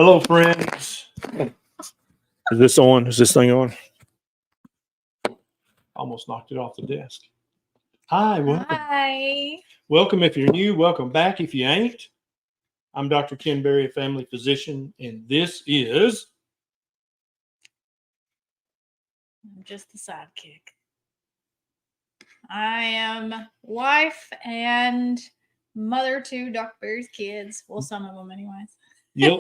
Hello, friends. Is this on? Is this thing on? Almost knocked it off the desk. Hi, welcome. Hi. Welcome if you're new. Welcome back if you ain't. I'm Dr. Ken Berry, a family physician, and this is... I'm just the sidekick. I am wife and mother to Dr. Berry's kids. Well, some of them anyways. Yep,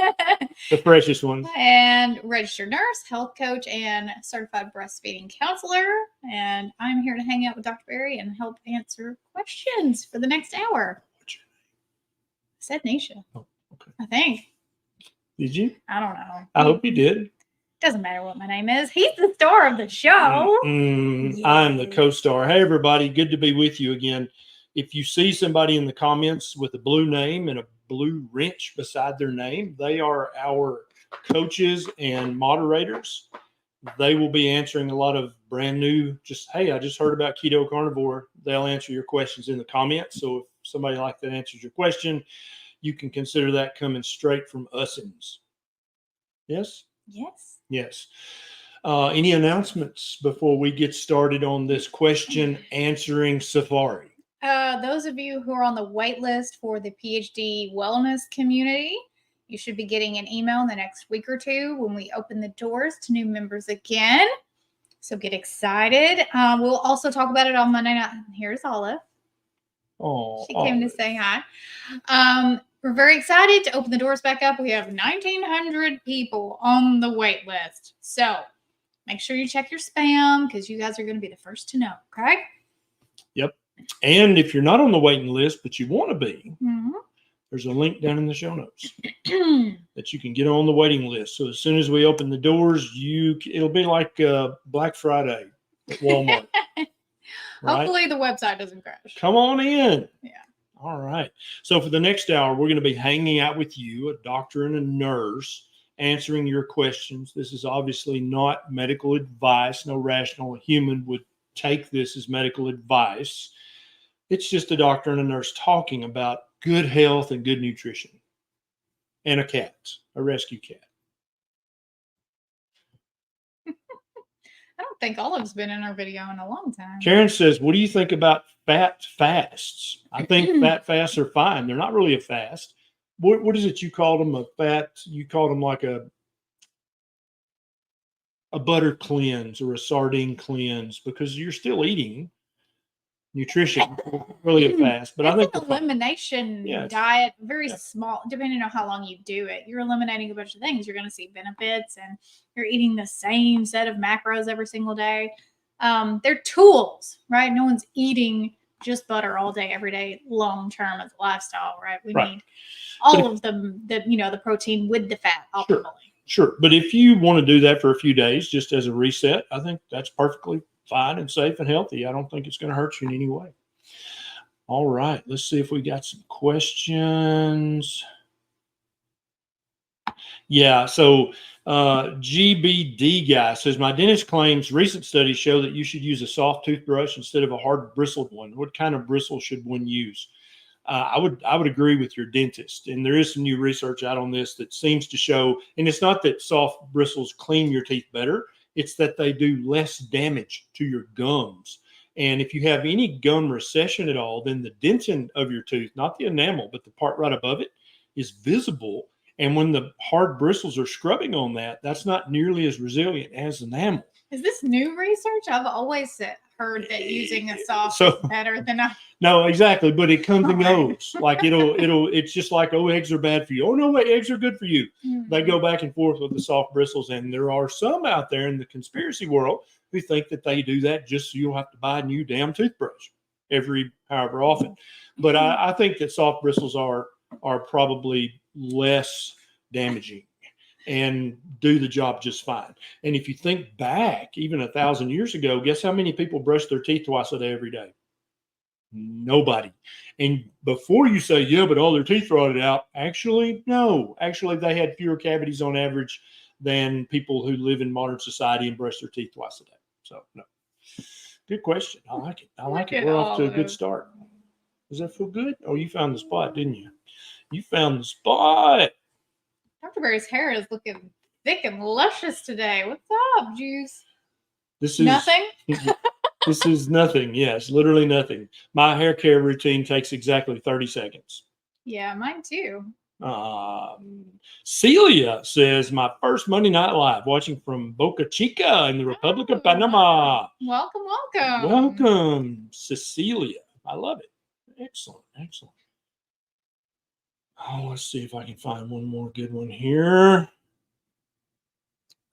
the precious ones. And registered nurse, health coach, and certified breastfeeding counselor. And I'm here to hang out with Dr. Berry and help answer questions for the next hour. What's your I said Neisha. Oh, okay. I think. Did you? I don't know. I hope you did. Doesn't matter what my name is. He's the star of the show. I'm the co-star. Hey, everybody. Good to be with you again. If you see somebody in the comments with a blue name and a blue wrench beside their name, they are our coaches and moderators. They will be answering a lot of brand new, hey, I just heard about Keto Carnivore. They'll answer your questions in the comments. So if somebody like that answers your question, you can consider that coming straight from us. Yes? Yes. Yes. Any announcements before we get started on this question answering safari? Those of you who are on the wait list for the PhD wellness community, you should be getting an email in the next week or two when we open the doors to new members again. So get excited. We'll also talk about it on Monday night. Here's Olive. Oh, she came to say hi. We're very excited to open the doors back up. We have 1,900 people on the wait list. So make sure you check your spam because you guys are going to be the first to know. Okay? Yep. And if you're not on the waiting list, but you want to be, Mm-hmm. there's a link down in the show notes that you can get on the waiting list. So as soon as we open the doors, it'll be like Black Friday at Walmart. Right? Hopefully the website doesn't crash. Come on in. Yeah. All right. So for the next hour, we're going to be hanging out with you, a doctor and a nurse, answering your questions. This is obviously not medical advice. No rational human would take this as medical advice. It's just a doctor and a nurse talking about good health and good nutrition. And a cat, a rescue cat. I don't think Olive's been in our video in a long time. Karen says, what do you think about fat fasts? I think fat fasts are fine. They're not really a fast. What is it you called them? A fat? You called them like a butter cleanse or a sardine cleanse because you're still eating nutrition, really a fast. But I think an elimination diet, very small, depending on how long you do it. You're eliminating a bunch of things. You're going to see benefits, and you're eating the same set of macros every single day. They're tools, right? No one's eating just butter all day, every day, long term as a lifestyle, right? We need all of them, the protein with the fat optimally. Sure. But if you want to do that for a few days, just as a reset, I think that's perfectly fine and safe and healthy. I don't think it's going to hurt you in any way. All right. Let's see if we got some questions. Yeah. So GBD guy says, my dentist claims recent studies show that you should use a soft toothbrush instead of a hard bristled one. What kind of bristle should one use? I would agree with your dentist. And there is some new research out on this that seems to show, and it's not that soft bristles clean your teeth better. It's that they do less damage to your gums. And if you have any gum recession at all, then the dentin of your tooth, not the enamel, but the part right above it, is visible. And when the hard bristles are scrubbing on that, that's not nearly as resilient as enamel. Is this new research? I've always heard that using a soft is better than a... No, exactly. But it comes and goes. Like it's just like, oh, eggs are bad for you. Oh, no, wait, eggs are good for you. Mm-hmm. They go back and forth with the soft bristles. And there are some out there in the conspiracy world who think that they do that just so you'll have to buy a new damn toothbrush however often. But I think that soft bristles are probably less damaging and do the job just fine. And if you think back even 1,000 years ago, guess how many people brush their teeth twice a day every day? Nobody. And before you say, yeah, but all their teeth rotted out, actually, no. Actually, they had fewer cavities on average than people who live in modern society and brush their teeth twice a day. So, no. Good question. I like it. I like it. We're off to a good start. Does that feel good? Oh, you found the spot, didn't you? You found the spot. Dr. Barry's hair is looking thick and luscious today. What's up, Juice? This is nothing. This is nothing. Yes, literally nothing. My hair care routine takes exactly 30 seconds. Yeah, mine too. Celia says, my first Monday Night Live, watching from Boca Chica in the Republic of Panama. Welcome, welcome. Welcome, Cecilia. I love it. Excellent, excellent. Oh, let's see if I can find one more good one here.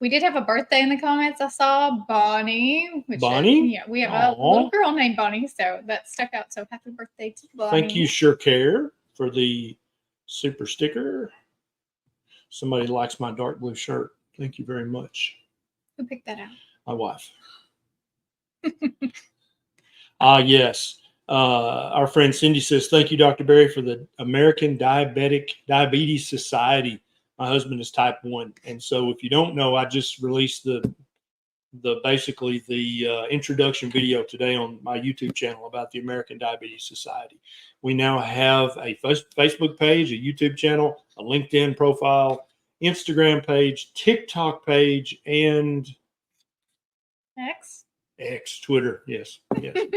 We did have a birthday in the comments. I saw Bonnie. Bonnie? Yeah, we have a little girl named Bonnie, so that stuck out. So happy birthday to Bonnie. Thank you, Sure Care, for the super sticker. Somebody likes my dark blue shirt. Thank you very much. Who picked that out? My wife. Yes. Our friend Cindy says, thank you, Dr. Barry, for the American Diabetes Society. My husband is type 1. And so if you don't know, I just released the introduction video today on my YouTube channel about the American Diabetes Society. We now have a Facebook page, a YouTube channel, a LinkedIn profile, Instagram page, TikTok page, and X, Twitter. Yes.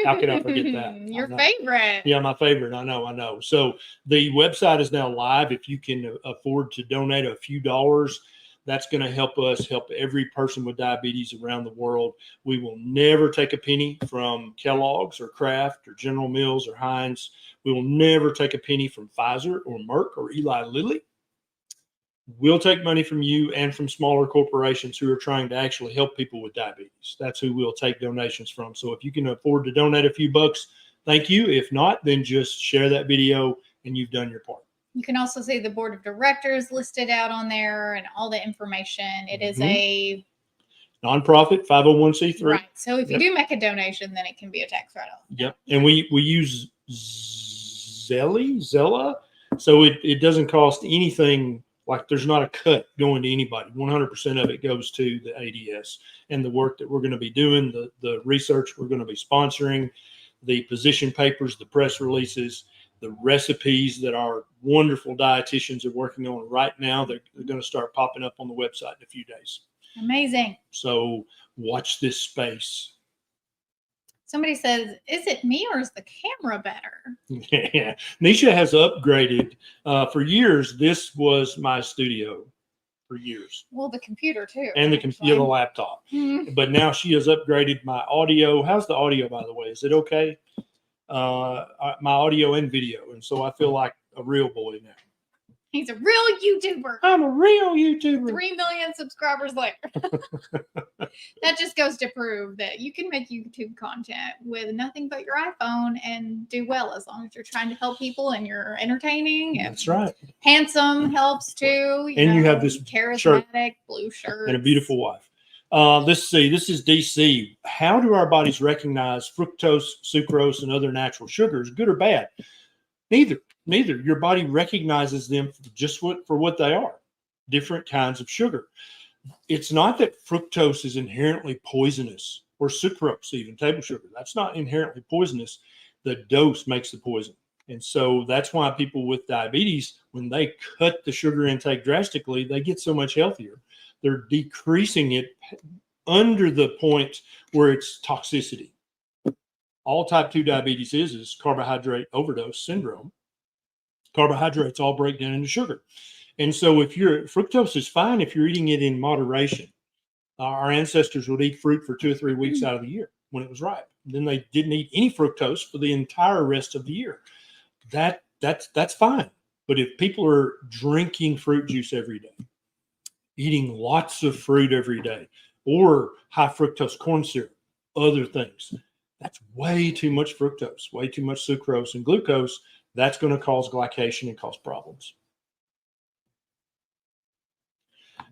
How can I forget that? Your favorite. Yeah, my favorite. I know. So the website is now live. If you can afford to donate a few dollars, that's going to help us help every person with diabetes around the world. We will never take a penny from Kellogg's or Kraft or General Mills or Heinz. We will never take a penny from Pfizer or Merck or Eli Lilly. We'll take money from you and from smaller corporations who are trying to actually help people with diabetes. That's who we'll take donations from. So if you can afford to donate a few bucks, thank you. If not, then just share that video and you've done your part. You can also see the board of directors listed out on there and all the information. It is a nonprofit, 501c3. Right. So if you do make a donation, then it can be a tax write-off. Yep. And we use Zella. So it doesn't cost anything. Like there's not a cut going to anybody. 100% of it goes to the ADS and the work that we're going to be doing, the research we're going to be sponsoring, the position papers, the press releases, the recipes that our wonderful dietitians are working on right now. They're going to start popping up on the website in a few days. Amazing. So watch this space. Somebody says, is it me or is the camera better? Yeah. Neisha has upgraded. For years, this was my studio for years. Well, the computer too. And the laptop. Mm-hmm. But now she has upgraded my audio. How's the audio, by the way? Is it okay? My audio and video. And so I feel like a real boy now. He's a real YouTuber. I'm a real YouTuber. 3 million subscribers later. That just goes to prove that you can make YouTube content with nothing but your iPhone and do well as long as you're trying to help people and you're entertaining. And that's right. Handsome helps too. You have this charismatic shirt blue shirt and a beautiful wife. Let's see. This is DC. How do our bodies recognize fructose, sucrose, and other natural sugars, good or bad? Neither. Your body recognizes them for what they are, different kinds of sugar. It's not that fructose is inherently poisonous, or sucrose, even table sugar. That's not inherently poisonous. The dose makes the poison. And so that's why people with diabetes, when they cut the sugar intake drastically, they get so much healthier. They're decreasing it under the point where it's toxicity. All type 2 diabetes is carbohydrate overdose syndrome. Carbohydrates all break down into sugar. And so if fructose is fine if you're eating it in moderation. Our ancestors would eat fruit for 2 or 3 weeks out of the year when it was ripe. Then they didn't eat any fructose for the entire rest of the year. That's fine. But if people are drinking fruit juice every day, eating lots of fruit every day, or high fructose corn syrup, other things, that's way too much fructose, way too much sucrose and glucose. That's going to cause glycation and cause problems.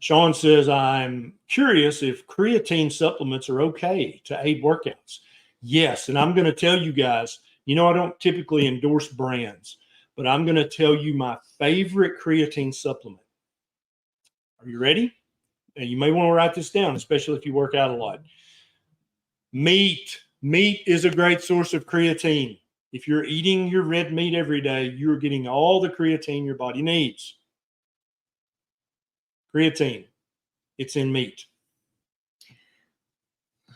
Sean says, I'm curious if creatine supplements are okay to aid workouts. Yes, and I'm going to tell you guys, I don't typically endorse brands, but I'm going to tell you my favorite creatine supplement. Are you ready? And you may want to write this down, especially if you work out a lot. Meat. Meat is a great source of creatine. If you're eating your red meat every day, you're getting all the creatine your body needs. Creatine. It's in meat.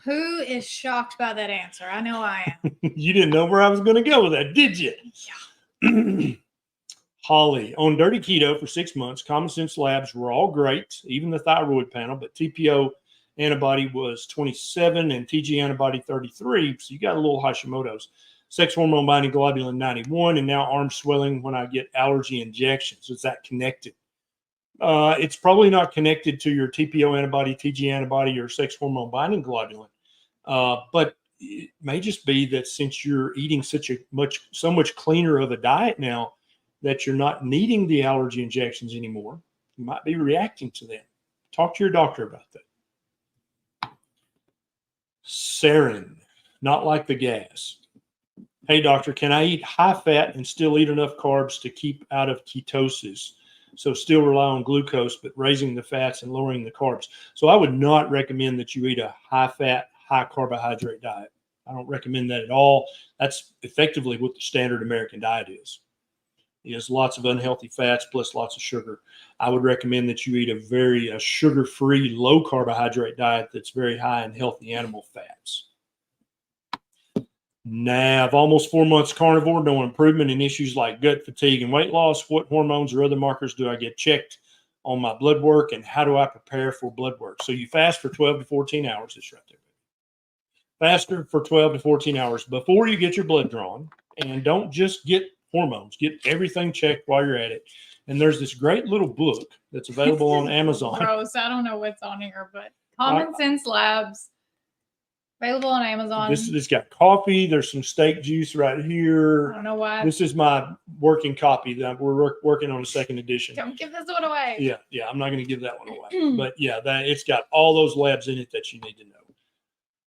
Who is shocked by that answer? I know I am. You didn't know where I was going to go with that, did you? Yeah. Holly, on dirty keto for 6 months, common sense labs were all great, even the thyroid panel, but TPO antibody was 27 and TG antibody 33. So you got a little Hashimoto's. Sex hormone binding globulin 91, and now arm swelling when I get allergy injections. Is that connected? It's probably not connected to your TPO antibody, TG antibody, or sex hormone binding globulin. But it may just be that since you're eating so much cleaner of a diet now, that you're not needing the allergy injections anymore. You might be reacting to them. Talk to your doctor about that. Sarin, not like the gas. Hey, doctor, can I eat high fat and still eat enough carbs to keep out of ketosis? So still rely on glucose, but raising the fats and lowering the carbs. So I would not recommend that you eat a high fat, high carbohydrate diet. I don't recommend that at all. That's effectively what the standard American diet is. It has lots of unhealthy fats plus lots of sugar. I would recommend that you eat a sugar-free, low carbohydrate diet that's very high in healthy animal fats. Nav, almost 4 months carnivore, no improvement in issues like gut fatigue and weight loss. What hormones or other markers do I get checked on my blood work, and how do I prepare for blood work? So you fast for 12 to 14 hours. It's right there. Faster for 12 to 14 hours before you get your blood drawn, and don't just get hormones. Get everything checked while you're at it. And there's this great little book that's available on Amazon. Gross. I don't know what's on here, but Common Sense Labs. Available on Amazon. This got coffee. There's some steak juice right here. I don't know why. This is my working copy that we're working on a second edition. Don't give this one away. Yeah. I'm not going to give that one away. But yeah, it's got all those labs in it that you need to know.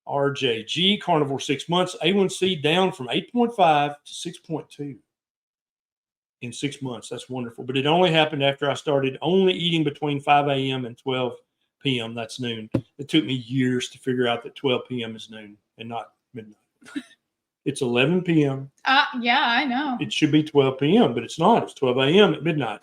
RJG, carnivore 6 months, A1C down from 8.5 to 6.2 in 6 months. That's wonderful. But it only happened after I started only eating between 5 a.m. and 12 p.m. That's noon. It took me years to figure out that 12 p.m. is noon and not midnight. It's 11 p.m. Yeah, I know. It should be 12 p.m., but it's not. It's 12 a.m. at midnight.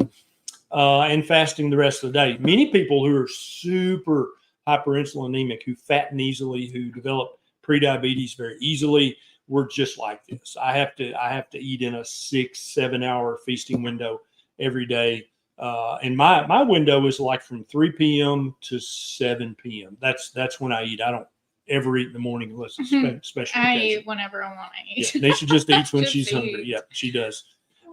And fasting the rest of the day. Many people who are super hyperinsulinemic, who fatten easily, who develop prediabetes very easily, we're just like this. I have to eat in a 6-7 hour feasting window every day. And my window is like from 3 p.m. to 7 p.m. That's when I eat. I don't ever eat in the morning unless it's special I occasion. eat whenever I want to eat. Yeah, Neisha just eats when she's hungry. Yeah, she does.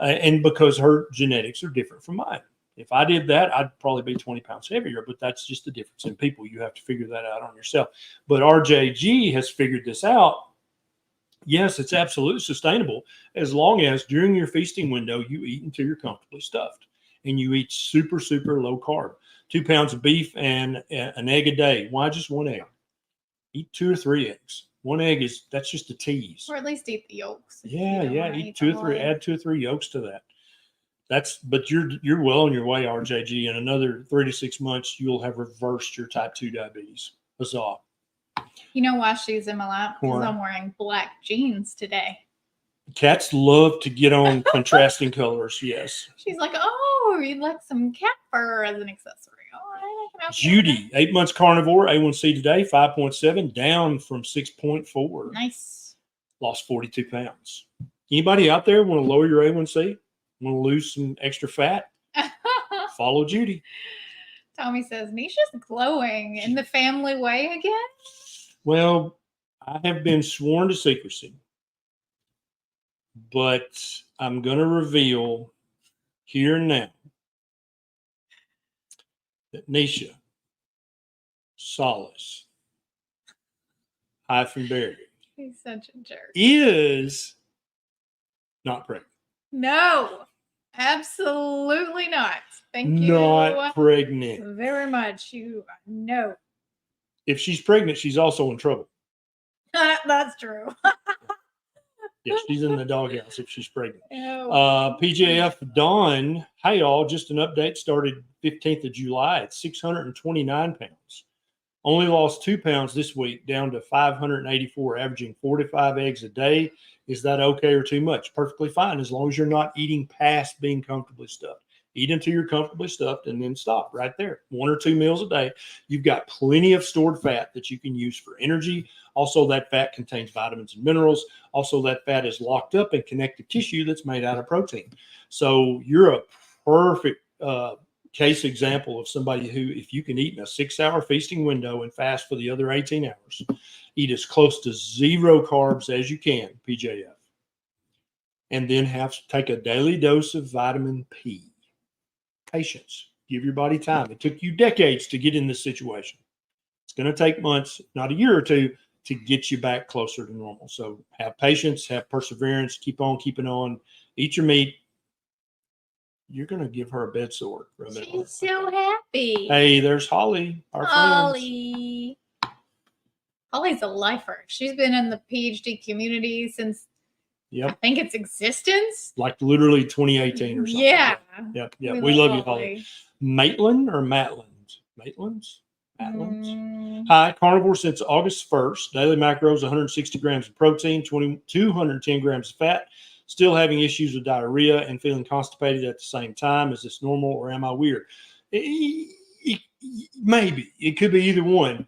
And because her genetics are different from mine. If I did that, I'd probably be 20 pounds heavier, but that's just the difference in people. You have to figure that out on yourself. But RJG has figured this out. Yes, it's absolutely sustainable as long as during your feasting window, you eat until you're comfortably stuffed and you eat super, super low carb. 2 pounds of beef and an egg a day. Why just one egg? Eat 2 or 3 eggs. One egg that's just a tease. Or at least eat the yolks. Yeah. Eat 2 or 3, add 2 or 3 yolks to that. But you're well on your way, RJG. In another 3 to 6 months, you'll have reversed your type 2 diabetes. Huzzah. You know why she's in my lap? Because I'm wearing black jeans today. Cats love to get on contrasting colors, yes. She's like, oh, you'd like some cat fur as an accessory. Oh, Judy, 8 months carnivore, A1C today, 5.7, down from 6.4. Nice. Lost 42 pounds. Anybody out there want to lower your A1C? Want to lose some extra fat? Follow Judy. Tommy says, Neisha's glowing in the family way again? Well, I have been sworn to secrecy, but I'm going to reveal here and now that Neisha Solace Berry he's such a jerk. Is not pregnant. No, absolutely not. Thank you. Not pregnant. Very much. No. If she's pregnant, she's also in trouble. That's true. Yeah, she's in the doghouse if she's pregnant. Oh. PJF Dawn, hey y'all, just an update. Started 15th of July at 629 pounds. Only lost 2 pounds this week, down to 584, averaging 45 eggs a day. Is that okay or too much? Perfectly fine, as long as you're not eating past being comfortably stuffed. Eat until you're comfortably stuffed and then stop right there. 1 or 2 meals a day. You've got plenty of stored fat that you can use for energy. Also, that fat contains vitamins and minerals. Also, that fat is locked up in connective tissue that's made out of protein. So you're a perfect case example of somebody who, if you can eat in a 6-hour feasting window and fast for the other 18 hours, eat as close to 0 carbs as you can, PJF, and then take a daily dose of vitamin P. Patience. Give your body time. It took you decades to get in this situation. It's going to take months, not a year or two, to get you back closer to normal. So have patience, have perseverance, keep on keeping on, eat your meat. You're going to give her a bed sore for a minute. She's so happy. Hey, there's Holly, our Holly. Holly's a lifer. She's been in the PhD community since I think its existence. Like literally 2018 or something. Yeah. Yep. We love you, Holly. Maitland or Matland? Maitland's? Hi, carnivore since August 1st. Daily macros, 160 grams of protein, 210 grams of fat. Still having issues with diarrhea and feeling constipated at the same time. Is this normal or am I weird? Maybe. It could be either one.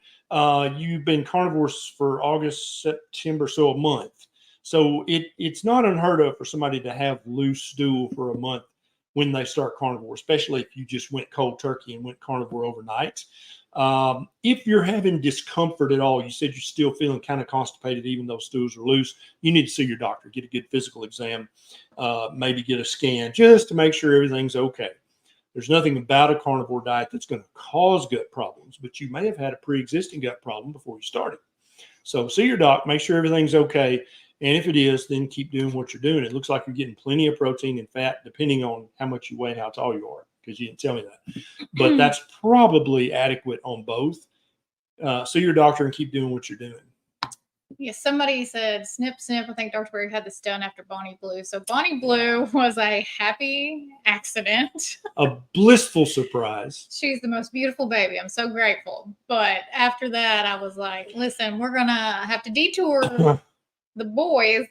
You've been carnivores for August, September, so a month. So it's not unheard of for somebody to have loose stool for a month when they start carnivore, especially if you just went cold turkey and went carnivore overnight. If you're having discomfort at all, you said you're still feeling kind of constipated, even though stools are loose, you need to see your doctor, get a good physical exam, maybe get a scan just to make sure everything's okay. There's nothing about a carnivore diet that's going to cause gut problems, but you may have had a pre-existing gut problem before you started. So see your doc, make sure everything's okay. And if it is, then keep doing what you're doing. It looks like you're getting plenty of protein and fat, depending on how much you weigh and how tall you are, because you didn't tell me that. But that's probably adequate on both. See your doctor and keep doing what you're doing. Yeah, somebody said, snip, snip. I think Dr. Berry had this done after Bonnie Blue. So Bonnie Blue was a happy accident. A blissful surprise. She's the most beautiful baby. I'm so grateful. But after that, I was like, listen, we're going to have to detour the boys.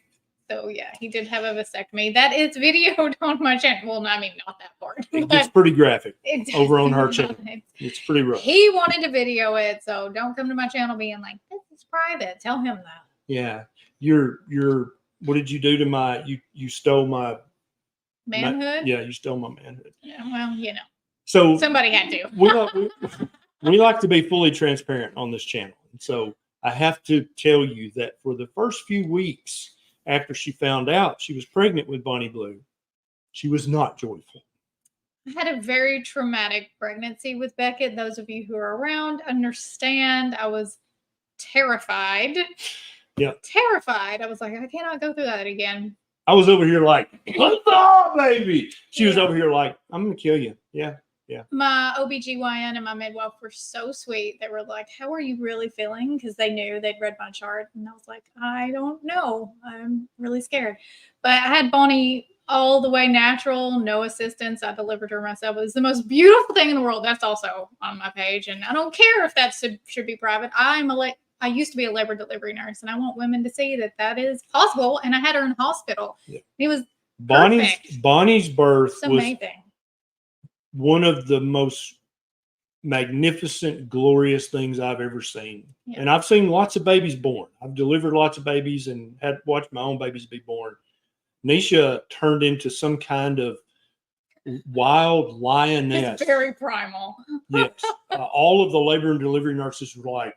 So yeah, he did have a vasectomy. That is videoed on my channel. Well, I mean, not that part. It gets pretty graphic over on her channel. It's pretty rough. He wanted to video it, so don't come to my channel being like, this is private. Tell him that. Yeah. What did you do to you stole my manhood? Yeah, you stole my manhood. Yeah, well, So somebody had to. we like to be fully transparent on this channel. And so I have to tell you that for the first few weeks after she found out she was pregnant with Bonnie Blue, she was not joyful. I had a very traumatic pregnancy with Beckett. Those of you who are around understand. I was terrified. Yeah. Terrified. I was like, I cannot go through that again. I was over here like, what's up, baby? She was over here like, I'm going to kill you. Yeah. Yeah. My OBGYN and my midwife were so sweet. They were like, how are you really feeling? Because they knew they'd read my chart. And I was like, I don't know. I'm really scared. But I had Bonnie all the way natural, no assistance. I delivered her myself. It was the most beautiful thing in the world. That's also on my page. And I don't care if that should be private. I used to be a labor delivery nurse, and I want women to see that that is possible. And I had her in hospital. Yeah. It was Bonnie's birth was amazing. One of the most magnificent, glorious things I've ever seen. Yeah. And I've seen lots of babies born. I've delivered lots of babies and had watched my own babies be born. Neisha turned into some kind of wild lioness. It's very primal. Yes. All of the labor and delivery nurses were like,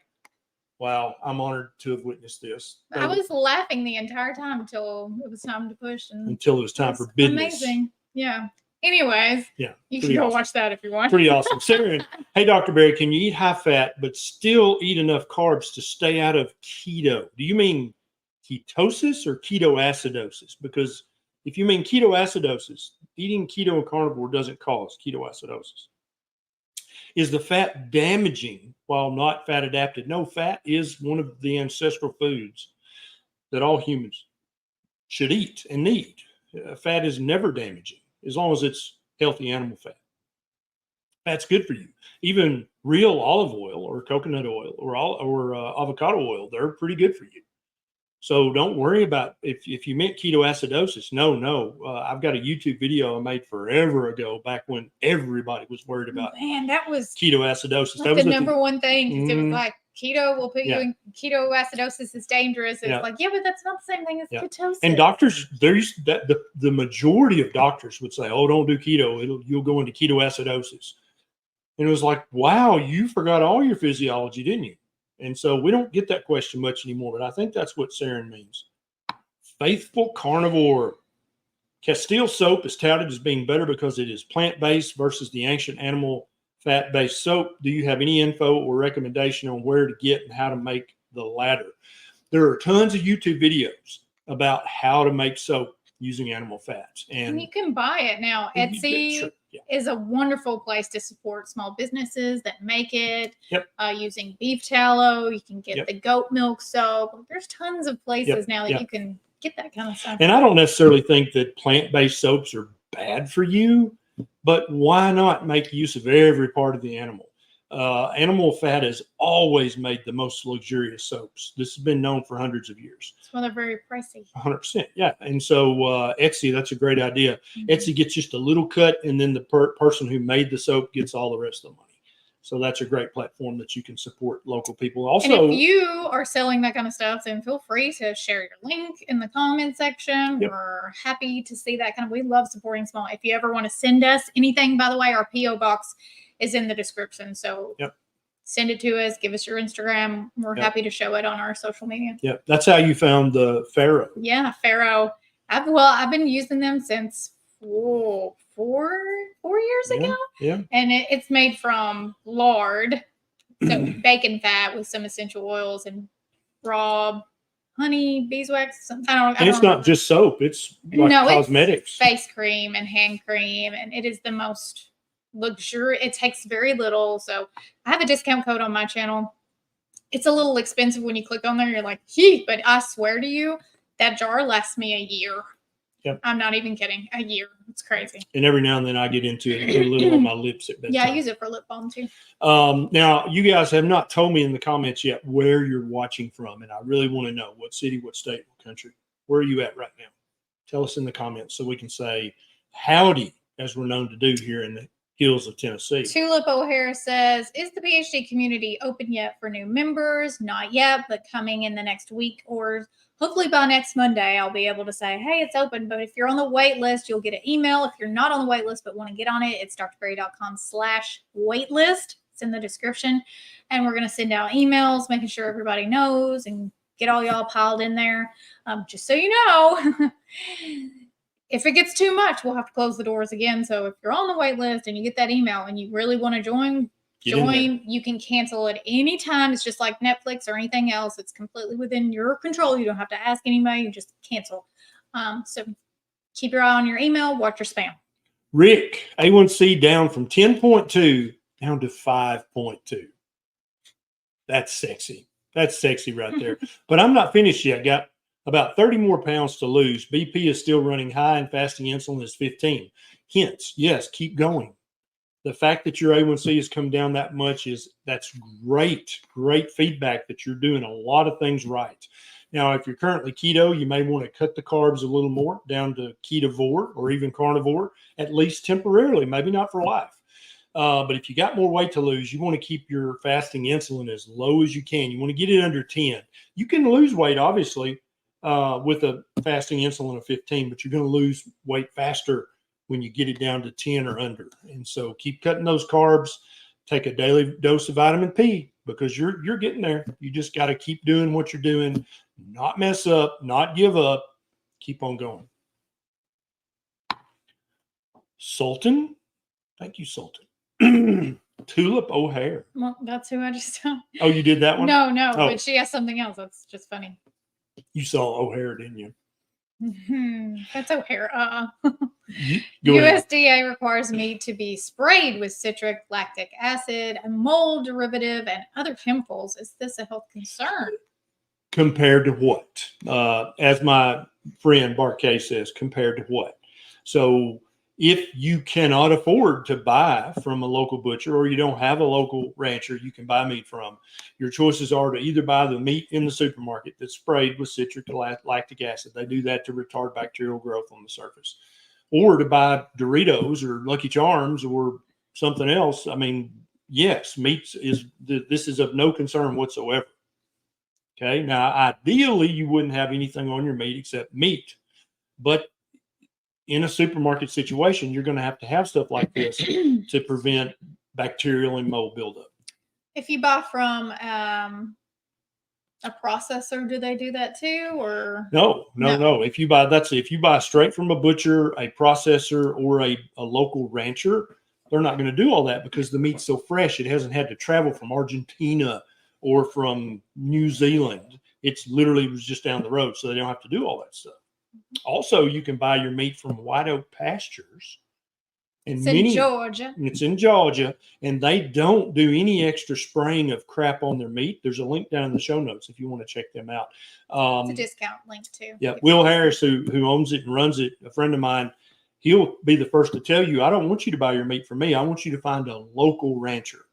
wow, I'm honored to have witnessed this. I was laughing the entire time until it was time to push. Until it was time for business. Amazing. Yeah. Anyways, yeah, you can go watch that if you want. Pretty awesome. Sarah, hey, Dr. Berry, can you eat high fat but still eat enough carbs to stay out of keto? Do you mean ketosis or ketoacidosis? Because if you mean ketoacidosis, eating keto and carnivore doesn't cause ketoacidosis. Is the fat damaging while not fat adapted? No, fat is one of the ancestral foods that all humans should eat and need. Fat is never damaging as long as it's healthy animal fat. Fat's good for you. Even real olive oil or coconut oil or avocado oil, they're pretty good for you. So don't worry about if you meant ketoacidosis. No. I've got a YouTube video I made forever ago, back when everybody was worried about that was ketoacidosis. Like that was the number one thing. It was like keto will put you Yeah. in ketoacidosis is dangerous. It's Yeah. like, but that's not the same thing as ketosis. And doctors, the majority of doctors would say, "Oh, don't do keto. You'll go into ketoacidosis." And it was like, wow, you forgot all your physiology, didn't you? And so we don't get that question much anymore, but I think that's what Saren means. Faithful Carnivore. Castile soap is touted as being better because it is plant-based versus the ancient animal fat-based soap. Do you have any info or recommendation on where to get and how to make the latter? There are tons of YouTube videos about how to make soap using animal fats. And you can buy it now. Etsy is a wonderful place to support small businesses that make it. Using beef tallow. You can get the goat milk soap. There's tons of places now that you can get that kind of stuff. And I don't necessarily think that plant-based soaps are bad for you, but why not make use of every part of the animal? Animal fat has always made the most luxurious soaps. This has been known for hundreds of years. That's why they're very pricey. 100%. Yeah. And so Etsy, that's a great idea. Etsy gets just a little cut, and then the person who made the soap gets all the rest of the money. So that's a great platform that you can support local people. Also, and if you are selling that kind of stuff, then feel free to share your link in the comment section. We're happy to see that we love supporting small. If you ever want to send us anything, by the way, our P.O. box is in the description. So send it to us. Give us your Instagram. We're happy to show it on our social media. Yeah, that's how you found the Pharaoh. Yeah, Pharaoh. I've been using them since 4 years ago. Yeah. And it's made from lard, so bacon fat with some essential oils and raw honey, beeswax. And it's not just soap. It's like cosmetics. It's face cream and hand cream, and it is the most luxurious. It takes very little. So I have a discount code on my channel. It's a little expensive when you click on there. You're like, but I swear to you, that jar lasts me a year. I'm not even kidding. A year. It's crazy. And every now and then I get into it and put a little on my lips at bedtime. Yeah, I use it for lip balm too. Now, you guys have not told me in the comments yet where you're watching from, and I really want to know what city, what state, what country. Where are you at right now? Tell us in the comments so we can say howdy, as we're known to do here in the hills of Tennessee. Tulip O'Hare says, is the PhD community open yet for new members? Not yet, but coming in the next week, or hopefully by next Monday, I'll be able to say, hey, it's open. But if you're on the wait list, you'll get an email. If you're not on the wait list but want to get on it, it's drberry.com/waitlist. It's in the description. And we're going to send out emails, making sure everybody knows and get all y'all piled in there. Just so you know, if it gets too much, we'll have to close the doors again. So if you're on the wait list and you get that email and you really want to join, you can cancel at any time. It's just like Netflix or anything else. It's completely within your control. You don't have to ask anybody. You just cancel. So keep your eye on your email. Watch your spam. Rick, A1C down from 10.2 down to 5.2. That's sexy. That's sexy right there. But I'm not finished yet. Got about 30 more pounds to lose. BP is still running high and fasting insulin is 15. Hence, yes, keep going. The fact that your A1C has come down that much that's great feedback that you're doing a lot of things right. Now, if you're currently keto, you may want to cut the carbs a little more down to Ketovore or even Carnivore, at least temporarily, maybe not for life. But if you got more weight to lose, you want to keep your fasting insulin as low as you can. You want to get it under 10. You can lose weight, obviously, with a fasting insulin of 15, but you're going to lose weight faster when you get it down to 10 or under. And so keep cutting those carbs. Take a daily dose of vitamin P because you're getting there. You just got to keep doing what you're doing, not mess up, not give up. Keep on going. Sultan. Thank you, Sultan. Tulip O'Hare. Well, that's who I just saw. Oh, you did that one? No, but she has something else. That's just funny. You saw O'Hare, didn't you? That's O'Hare. USDA requires meat to be sprayed with citric lactic acid, a mold derivative, and other chemicals. Is this a health concern? Compared to what? As my friend Barkay says, compared to what? So If you cannot afford to buy from a local butcher or you don't have a local rancher you can buy meat from, your choices are to either buy the meat in the supermarket that's sprayed with citric lactic acid. They do that to retard bacterial growth on the surface. Or to buy Doritos or Lucky Charms or something else. I mean, yes, this is of no concern whatsoever. Okay. Now, ideally, you wouldn't have anything on your meat except meat, but in a supermarket situation, you're going to have stuff like this to prevent bacterial and mold buildup. If you buy from a processor, do they do that too, or no? If you buy straight from a butcher, a processor, or a local rancher, they're not going to do all that because the meat's so fresh. It hasn't had to travel from Argentina or from New Zealand. It's literally was just down the road, so they don't have to do all that stuff. Also, you can buy your meat from White Oak Pastures. It's in Georgia. It's in Georgia, and they don't do any extra spraying of crap on their meat. There's a link down in the show notes if you want to check them out. It's a discount link too. Yeah, Will Harris, who owns it and runs it, a friend of mine, he'll be the first to tell you, I don't want you to buy your meat from me. I want you to find a local rancher.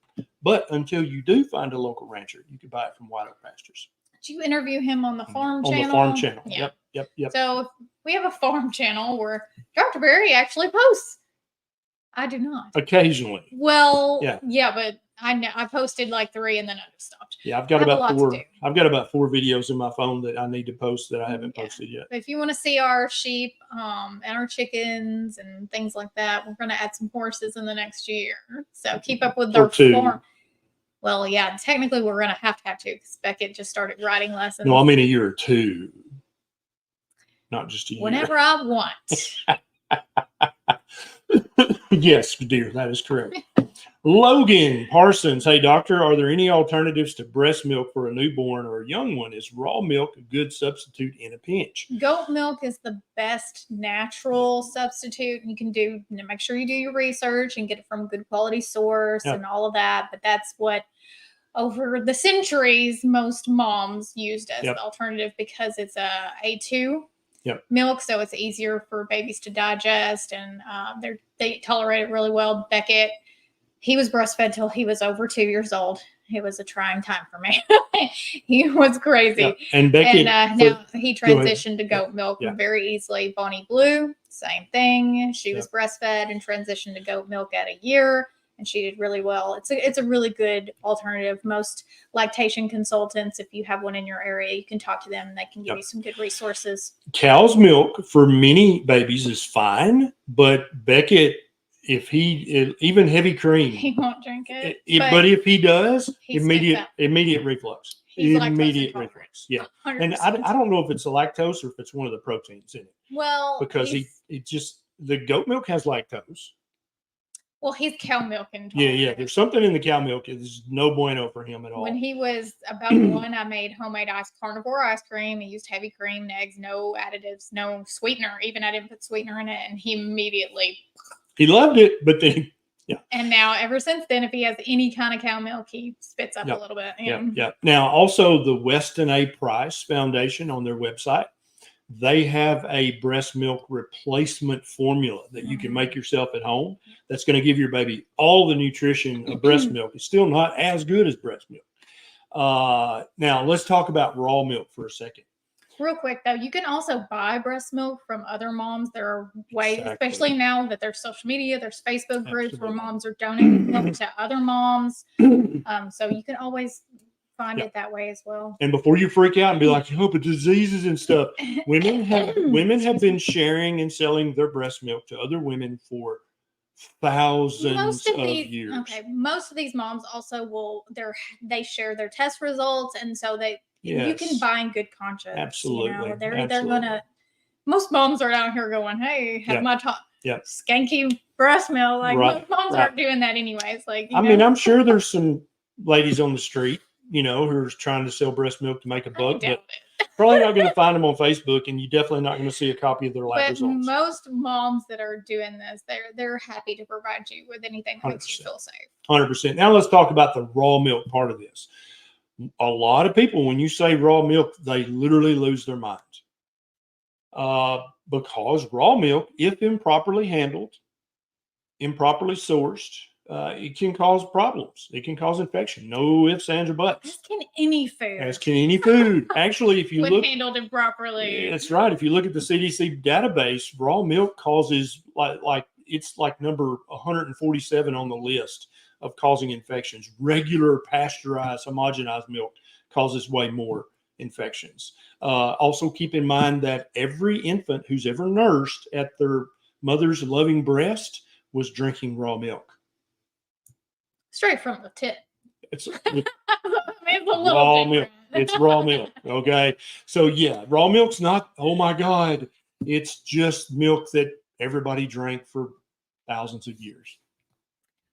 But until you do find a local rancher, you can buy it from White Oak Pastures. Did you interview him on the farm channel? On the farm channel. Yeah. Yep. So we have a farm channel where Dr. Berry actually posts. I do not. Occasionally. Well, yeah, but I posted like 3 and then I just stopped. Yeah, I've got about 4. I've got about 4 videos in my phone that I need to post that I haven't posted yet. But if you want to see our sheep and our chickens and things like that, we're going to add some horses in the next year. So keep up with their farm. Well, yeah, technically we're going to have 2 because Beckett just started riding lessons. No, I mean a year or 2. Not just a year. Whenever I want. Yes, dear, that is correct. Logan Parsons, hey, doctor, are there any alternatives to breast milk for a newborn or a young one? Is raw milk a good substitute in a pinch? Goat milk is the best natural substitute. You can make sure you do your research and get it from a good quality source and all of that. But that's what, over the centuries, most moms used as the alternative because it's a A2 milk, so it's easier for babies to digest, and they tolerate it really well. Beckett, he was breastfed till he was over 2 years old. It was a trying time for me. He was crazy. Yeah. And Beckett, now he transitioned to goat milk very easily. Bonnie Blue, same thing. She was breastfed and transitioned to goat milk at a year, and she did really well. It's a really good alternative. Most lactation consultants, if you have one in your area, you can talk to them and they can give you some good resources. Cow's milk for many babies is fine, but Beckett, even heavy cream, he won't drink it. But if he does, immediate reflux. Immediate reflux. Yeah. 100%. And I don't know if it's the lactose or if it's one of the proteins in it. Well, because the goat milk has lactose. Well, he's cow milk intolerant. Yeah. There's something in the cow milk. It's no bueno for him at all. When he was about 1, I made homemade Carnivore ice cream. I used heavy cream, eggs, no additives, no sweetener. Even I didn't put sweetener in it, and he immediately. He loved it, but then And now, ever since then, if he has any kind of cow milk, he spits up a little bit. Yeah. Now, also the Weston A. Price Foundation on their website, they have a breast milk replacement formula that you can make yourself at home. That's going to give your baby all the nutrition of breast milk. It's still not as good as breast milk. Now, let's talk about raw milk for a second. Real quick, though, you can also buy breast milk from other moms. There are ways, especially now that there's social media, there's Facebook groups where moms are donating milk to other moms. So you can always find it that way as well. And before you freak out and be like, but diseases and stuff, women have been sharing and selling their breast milk to other women for thousands of years. Okay, most of these moms also they share their test results, and so you can buy in good conscience. Absolutely. They're gonna. Most moms are out here going, "Hey, have my skanky breast milk." Like most moms aren't doing that anyways. Like, I mean, I'm sure there's some ladies on the street, who are trying to sell breast milk to make a buck, but probably not going to find them on Facebook, and you're definitely not going to see a copy of their lab results. Most moms that are doing this, they're happy to provide you with anything that makes you feel safe. 100%. Now let's talk about the raw milk part of this. A lot of people, when you say raw milk, they literally lose their minds. Because raw milk, if improperly handled, improperly sourced, it can cause problems. It can cause infection. No ifs, ands, or buts. As can any food. As can any food. Actually, if you when look, handled improperly. that's right. If you look at the CDC database, raw milk causes it's like number 147 on the list of causing infections. Regular pasteurized, homogenized milk causes way more infections. Also, keep in mind that every infant who's ever nursed at their mother's loving breast was drinking raw milk. Straight from the tip. It's it's a little raw different. milk. It's raw milk. Okay. So yeah, raw milk's not, oh my God, it's just milk that everybody drank for thousands of years.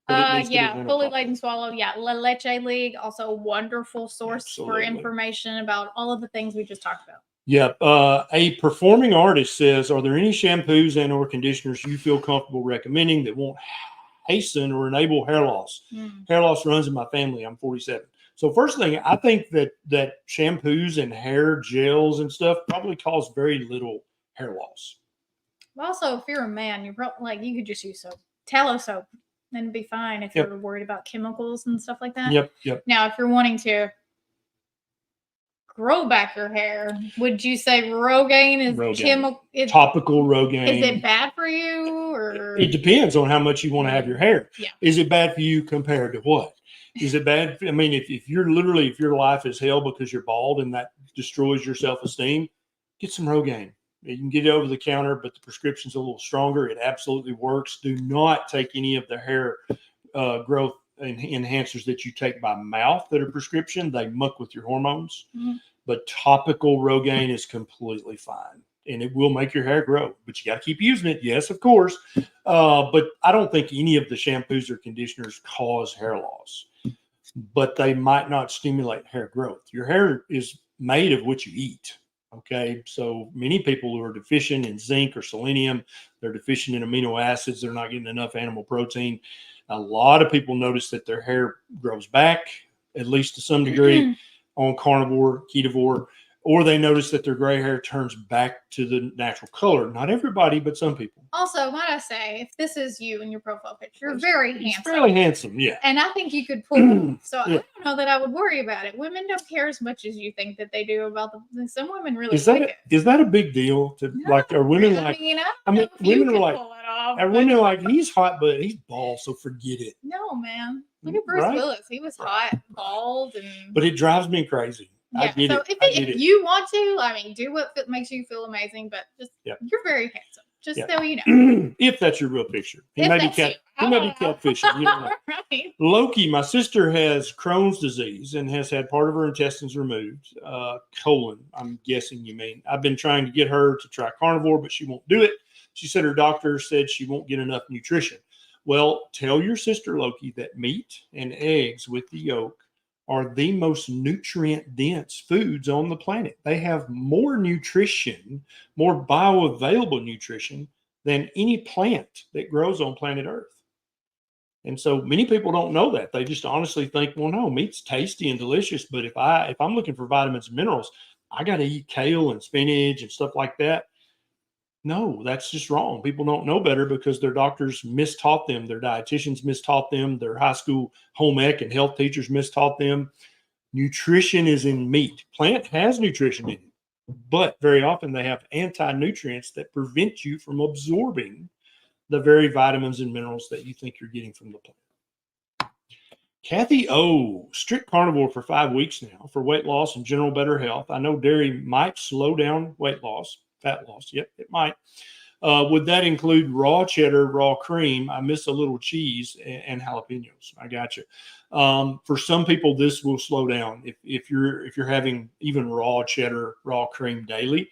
Yeah, fully laden swallow. Yeah, La Leche League, also a wonderful source for information about all of the things we just talked about. Yep. A performing artist says, are there any shampoos and or conditioners you feel comfortable recommending that won't hasten or enable hair loss? Hair loss runs in my family. I'm 47. So first thing, I think that shampoos and hair gels and stuff probably cause very little hair loss. Well, also, if you're a man, you're probably like, you could just use soap, tallow soap, and it'd be fine if you're worried about chemicals and stuff like that. Yep. Now, if you're wanting to grow back your hair, would you say Rogaine is chemical? Topical Rogaine. Is it bad for you, or it depends on how much you want to have your hair? Yeah. Is it bad for you compared to what? Is it bad? I mean, if you're literally, if your life is hell because you're bald and that destroys your self-esteem, get some Rogaine. You can get it over the counter, but the prescription's a little stronger. It absolutely works. Do not take any of the hair growth enhancers that you take by mouth that are prescription. They muck with your hormones. But topical Rogaine is completely fine, and it will make your hair grow. But you got to keep using it. Yes, of course. But I don't think any of the shampoos or conditioners cause hair loss, but they might not stimulate hair growth. Your hair is made of what you eat. Okay, so many people who are deficient in zinc or selenium, they're deficient in amino acids, they're not getting enough animal protein. A lot of people notice that their hair grows back, at least to some degree, on Carnivore, Ketovore, or they notice that their gray hair turns back to the natural color. Not everybody, but some people. Also, might I say, if this is you in your profile picture, you're very handsome. Fairly handsome, yeah. And I think you could pull it off. So I don't know that I would worry about it. Women don't care as much as you think that they do about them. Some women really is that a big deal? To like, are women like? Women are like, are women like, he's hot, but he's bald, so forget it. No, man. Look at Bruce Willis. He was hot, bald, and. But it drives me crazy. Yeah. So if you want to, I mean, do what makes you feel amazing, but just you're very handsome. Just so you know. If that's your real picture. He may be catfishing. You don't know. Right. Loki, my sister has Crohn's disease and has had part of her intestines removed. Colon, I'm guessing you mean. I've been trying to get her to try Carnivore, but she won't do it. She said her doctor said she won't get enough nutrition. Well, tell your sister, Loki, that meat and eggs with the yolk are the most nutrient-dense foods on the planet. They have more nutrition, more bioavailable nutrition than any plant that grows on planet Earth. And so many people don't know that. They just honestly think, well, no, meat's tasty and delicious, but if I'm looking for vitamins and minerals, I got to eat kale and spinach and stuff like that. No, that's just wrong. People don't know better because their doctors mistaught them. Their dietitians mistaught them. Their high school home ec and health teachers mistaught them. Nutrition is in meat. Plant has nutrition in it, but very often they have anti-nutrients that prevent you from absorbing the very vitamins and minerals that you think you're getting from the plant. Kathy O, strict carnivore for 5 weeks now for weight loss and general better health. I know dairy might slow down weight loss. Fat loss. Yep, it might. Would that include raw cheddar, raw cream? I miss a little cheese and jalapenos. I got you. For some people, this will slow down. If you're having even raw cheddar, raw cream daily,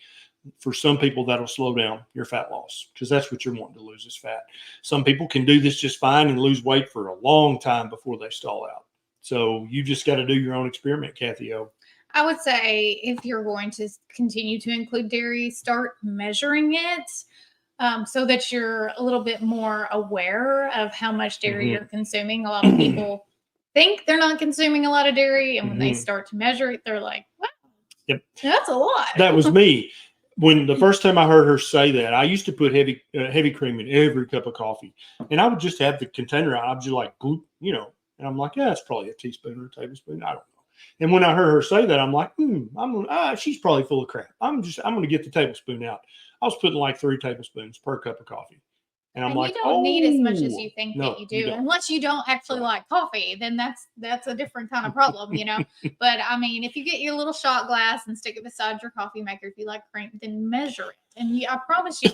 for some people that'll slow down your fat loss because that's what you're wanting to lose is fat. Some people can do this just fine and lose weight for a long time before they stall out. So you just got to do your own experiment, Kathy O. I would say if you're going to continue to include dairy, start measuring it so that you're a little bit more aware of how much dairy you're consuming. A lot of people think they're not consuming a lot of dairy, and when they start to measure it, they're like, wow, that's a lot. That was me. when the first time I heard her say that, I used to put heavy cream in every cup of coffee, and I would just have the container out. I would just like, you know, and I'm like, yeah, it's probably a teaspoon or a tablespoon. I don't know. And when I heard her say that, I'm like, she's probably full of crap. I'm going to get the tablespoon out. I was putting like 3 tablespoons per cup of coffee. And I'm like, you don't need as much as you think no, that you do. Unless you don't actually like coffee, then that's a different kind of problem, you know. But I mean, if you get your little shot glass and stick it beside your coffee maker, if you like cream, then measure it. And I promise you,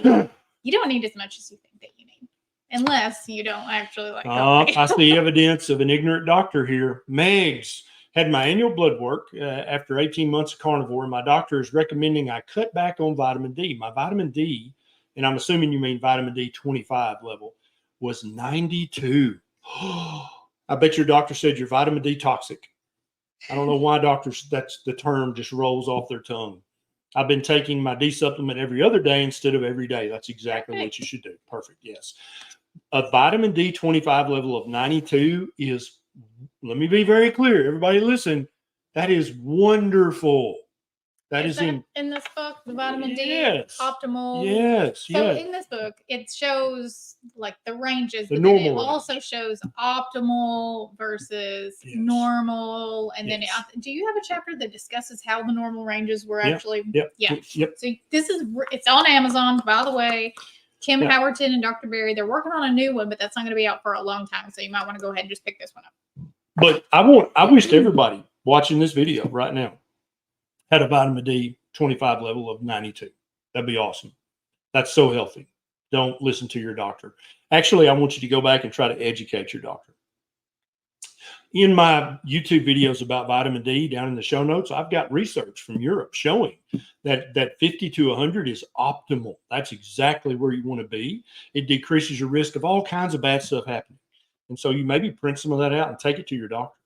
you don't need as much as you think that you need, unless you don't actually like coffee. I see evidence of an ignorant doctor here. Megs had my annual blood work after 18 months of carnivore, and my doctor is recommending I cut back on vitamin D. My vitamin D, and I'm assuming you mean vitamin D 25 level, was 92. I bet your doctor said your vitamin D toxic. I don't know why doctors, that's the term just rolls off their tongue. I've been taking my D supplement every other day instead of every day. That's exactly what you should do. Perfect. Yes. A vitamin D 25 level of 92 is, let me be very clear. Everybody listen. That is wonderful. That is in this book, the vitamin D optimal. Yes. So in this book, it shows like the ranges, the but normal then it range. also shows optimal versus normal. And then do you have a chapter that discusses how the normal ranges were actually? Yep. So it's on Amazon, by the way. Tim Howerton and Dr. Berry, they're working on a new one, but that's not going to be out for a long time. So you might want to go ahead and just pick this one up. But I wish everybody watching this video right now had a vitamin D 25 level of 92. That'd be awesome. That's so healthy. Don't listen to your doctor. Actually, I want you to go back and try to educate your doctor. In my YouTube videos about vitamin D down in the show notes, I've got research from Europe showing that 50 to 100 is optimal. That's exactly where you want to be. It decreases your risk of all kinds of bad stuff happening. And so you maybe print some of that out and take it to your doctor.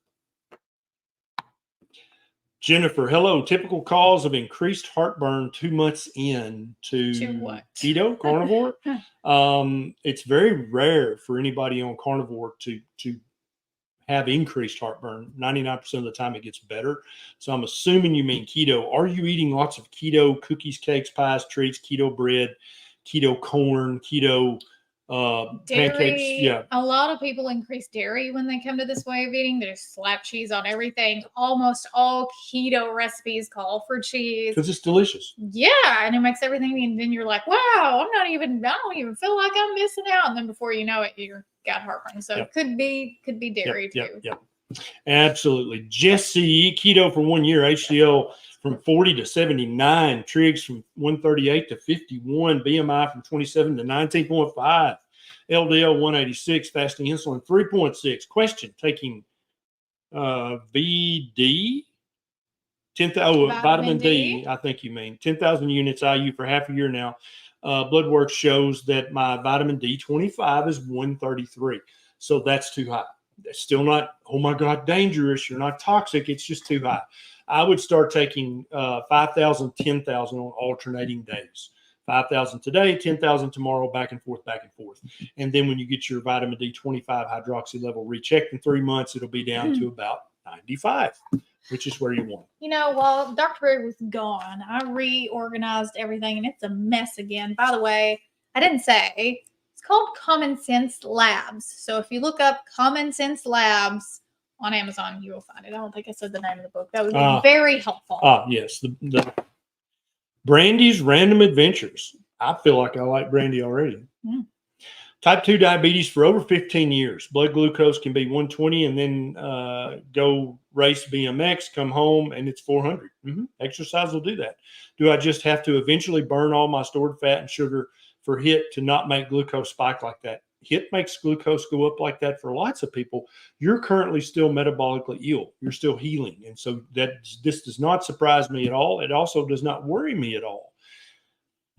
Jennifer, hello. Typical cause of increased heartburn 2 months into what? Keto, carnivore. It's very rare for anybody on carnivore to have increased heartburn. 99% of the time it gets better. So I'm assuming you mean keto. Are you eating lots of keto cookies, cakes, pies, treats, keto bread, keto corn, keto dairy, pancakes? Yeah. A lot of people increase dairy when they come to this way of eating. There's slap cheese on everything. Almost all keto recipes call for cheese. Because it's delicious. Yeah, and it makes everything, and then you're like, wow, I don't even feel like I'm missing out. And then before you know it, you're got heartburn. So it could be dairy too. Yep. Absolutely. Jesse, keto for 1 year, HDL from 40 to 79, trigs from 138 to 51, BMI from 27 to 19.5, LDL 186, fasting insulin 3.6. Question, taking VD, vitamin D, I think you mean 10,000 units IU for half a year now. Blood work shows that my vitamin D 25 is 133. So that's too high. It's still not, oh my God, dangerous. You're not toxic. It's just too high. I would start taking 5,000, 10,000 on alternating days. 5,000 today, 10,000 tomorrow, back and forth. And then when you get your vitamin D 25 hydroxy level rechecked in 3 months, it'll be down to about 95, which is where you want it. You know, while Dr. Berry was gone, I reorganized everything, and it's a mess again. By the way, I didn't say, it's called Common Sense Labs. So if you look up Common Sense Labs on Amazon, you will find it. I don't think I said the name of the book. That would be very helpful. Yes. The Brandy's Random Adventures. I feel like I like Brandy already. Type 2 diabetes for over 15 years. Blood glucose can be 120 and then go race BMX, come home, and it's 400. Exercise will do that. Do I just have to eventually burn all my stored fat and sugar for HIIT to not make glucose spike like that? HIIT makes glucose go up like that for lots of people. You're currently still metabolically ill. You're still healing. And so this does not surprise me at all. It also does not worry me at all.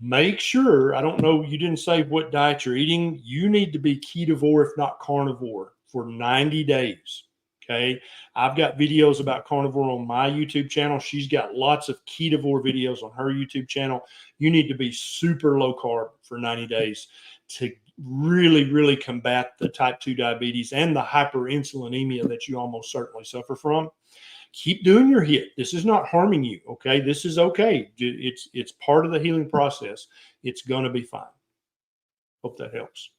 Make sure, I don't know, you didn't say what diet you're eating. You need to be ketovore, if not carnivore, for 90 days. Okay. I've got videos about carnivore on my YouTube channel. She's got lots of ketovore videos on her YouTube channel. You need to be super low carb for 90 days to really, really combat the type 2 diabetes and the hyperinsulinemia that you almost certainly suffer from. Keep doing your HIIT. This is not harming you. Okay. This is okay. It's part of the healing process. It's going to be fine. Hope that helps.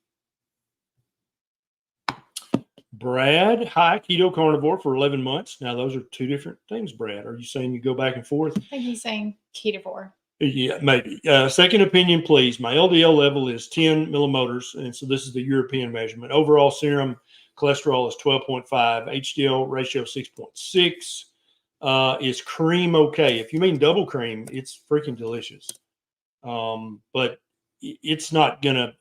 Brad, hi, keto carnivore for 11 months. Now, those are two different things, Brad. Are you saying you go back and forth? I think he's saying Ketovore. Yeah, maybe. Second opinion, please. My LDL level is 10 millimotors, and so this is the European measurement. Overall serum cholesterol is 12.5. HDL ratio 6.6. Is cream okay? If you mean double cream, it's freaking delicious. But it's not gonna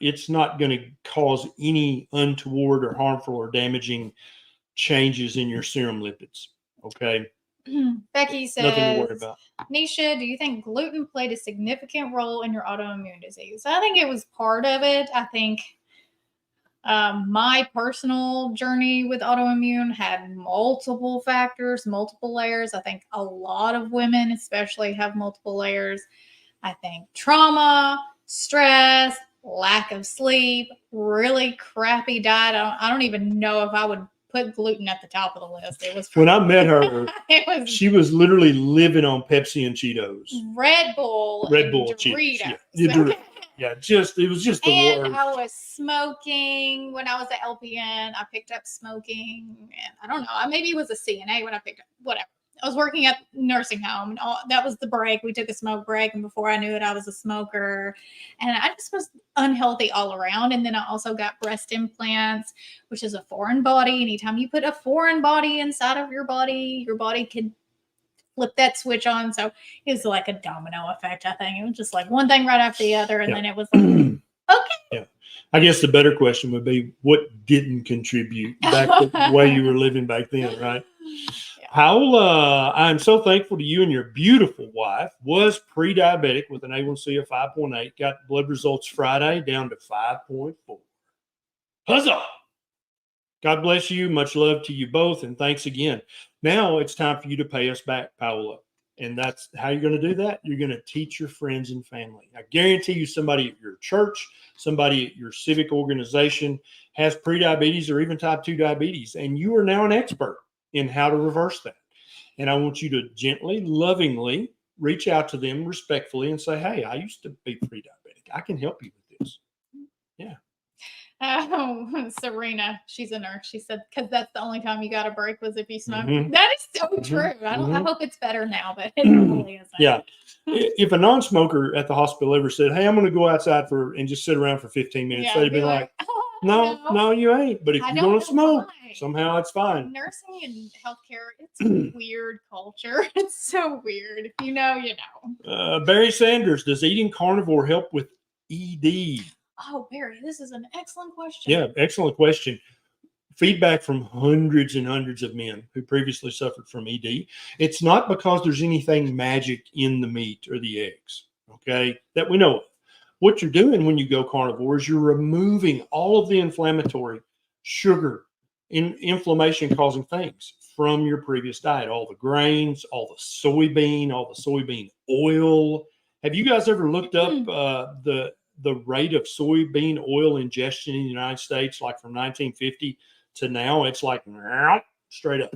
cause any untoward or harmful or damaging changes in your serum lipids. Okay. Becky says, nothing to worry about. Neisha, do you think gluten played a significant role in your autoimmune disease? I think it was part of it. I think my personal journey with autoimmune had multiple factors, multiple layers. I think a lot of women especially have multiple layers. I think trauma, stress, lack of sleep, really crappy diet. I don't even know if I would put gluten at the top of the list. It was when I met her, she was literally living on Pepsi and Cheetos, Red Bull, Cheetos. Yeah, it was just the and worst. I was smoking when I was at LPN. I picked up smoking, and I don't know. Maybe it was a CNA when I picked up whatever. I was working at nursing home, and that was the break. We took a smoke break, and before I knew it, I was a smoker, and I just was unhealthy all around. And then I also got breast implants, which is a foreign body. Anytime you put a foreign body inside of your body could flip that switch on. So it was like a domino effect, I think. It was just like one thing right after the other, and then it was like, okay. Yeah. I guess the better question would be, what didn't contribute back to the way you were living back then, right? Paola, I'm so thankful to you and your beautiful wife. Was pre-diabetic with an A1C of 5.8. Got blood results Friday down to 5.4. Huzzah! God bless you. Much love to you both, and thanks again. Now it's time for you to pay us back, Paola. And that's how you're going to do that. You're going to teach your friends and family. I guarantee you somebody at your church, somebody at your civic organization has prediabetes or even type 2 diabetes, and you are now an expert in how to reverse that. And I want you to gently, lovingly reach out to them respectfully and say, hey, I used to be pre-diabetic. I can help you with this. Yeah. Oh, Serena, she's a nurse. She said, because that's the only time you got a break was if you smoked. Mm-hmm. That is so true. I hope it's better now, but it really isn't. Yeah. If a non-smoker at the hospital ever said, hey, I'm going to go outside and just sit around for 15 minutes, they'd be like, no, you ain't. But if you're going to smoke, somehow it's fine. Nursing and healthcare, it's a weird culture. It's so weird. If you know, you know. Barry Sanders, does eating carnivore help with ED? Oh, Barry, this is an excellent question. Yeah, excellent question. Feedback from hundreds and hundreds of men who previously suffered from ED. It's not because there's anything magic in the meat or the eggs, okay, that we know of. What you're doing when you go carnivore is you're removing all of the inflammatory sugar, inflammation-causing things from your previous diet, all the grains, all the soybean oil. Have you guys ever looked up the rate of soybean oil ingestion in the United States, like from 1950 to now? It's like straight up.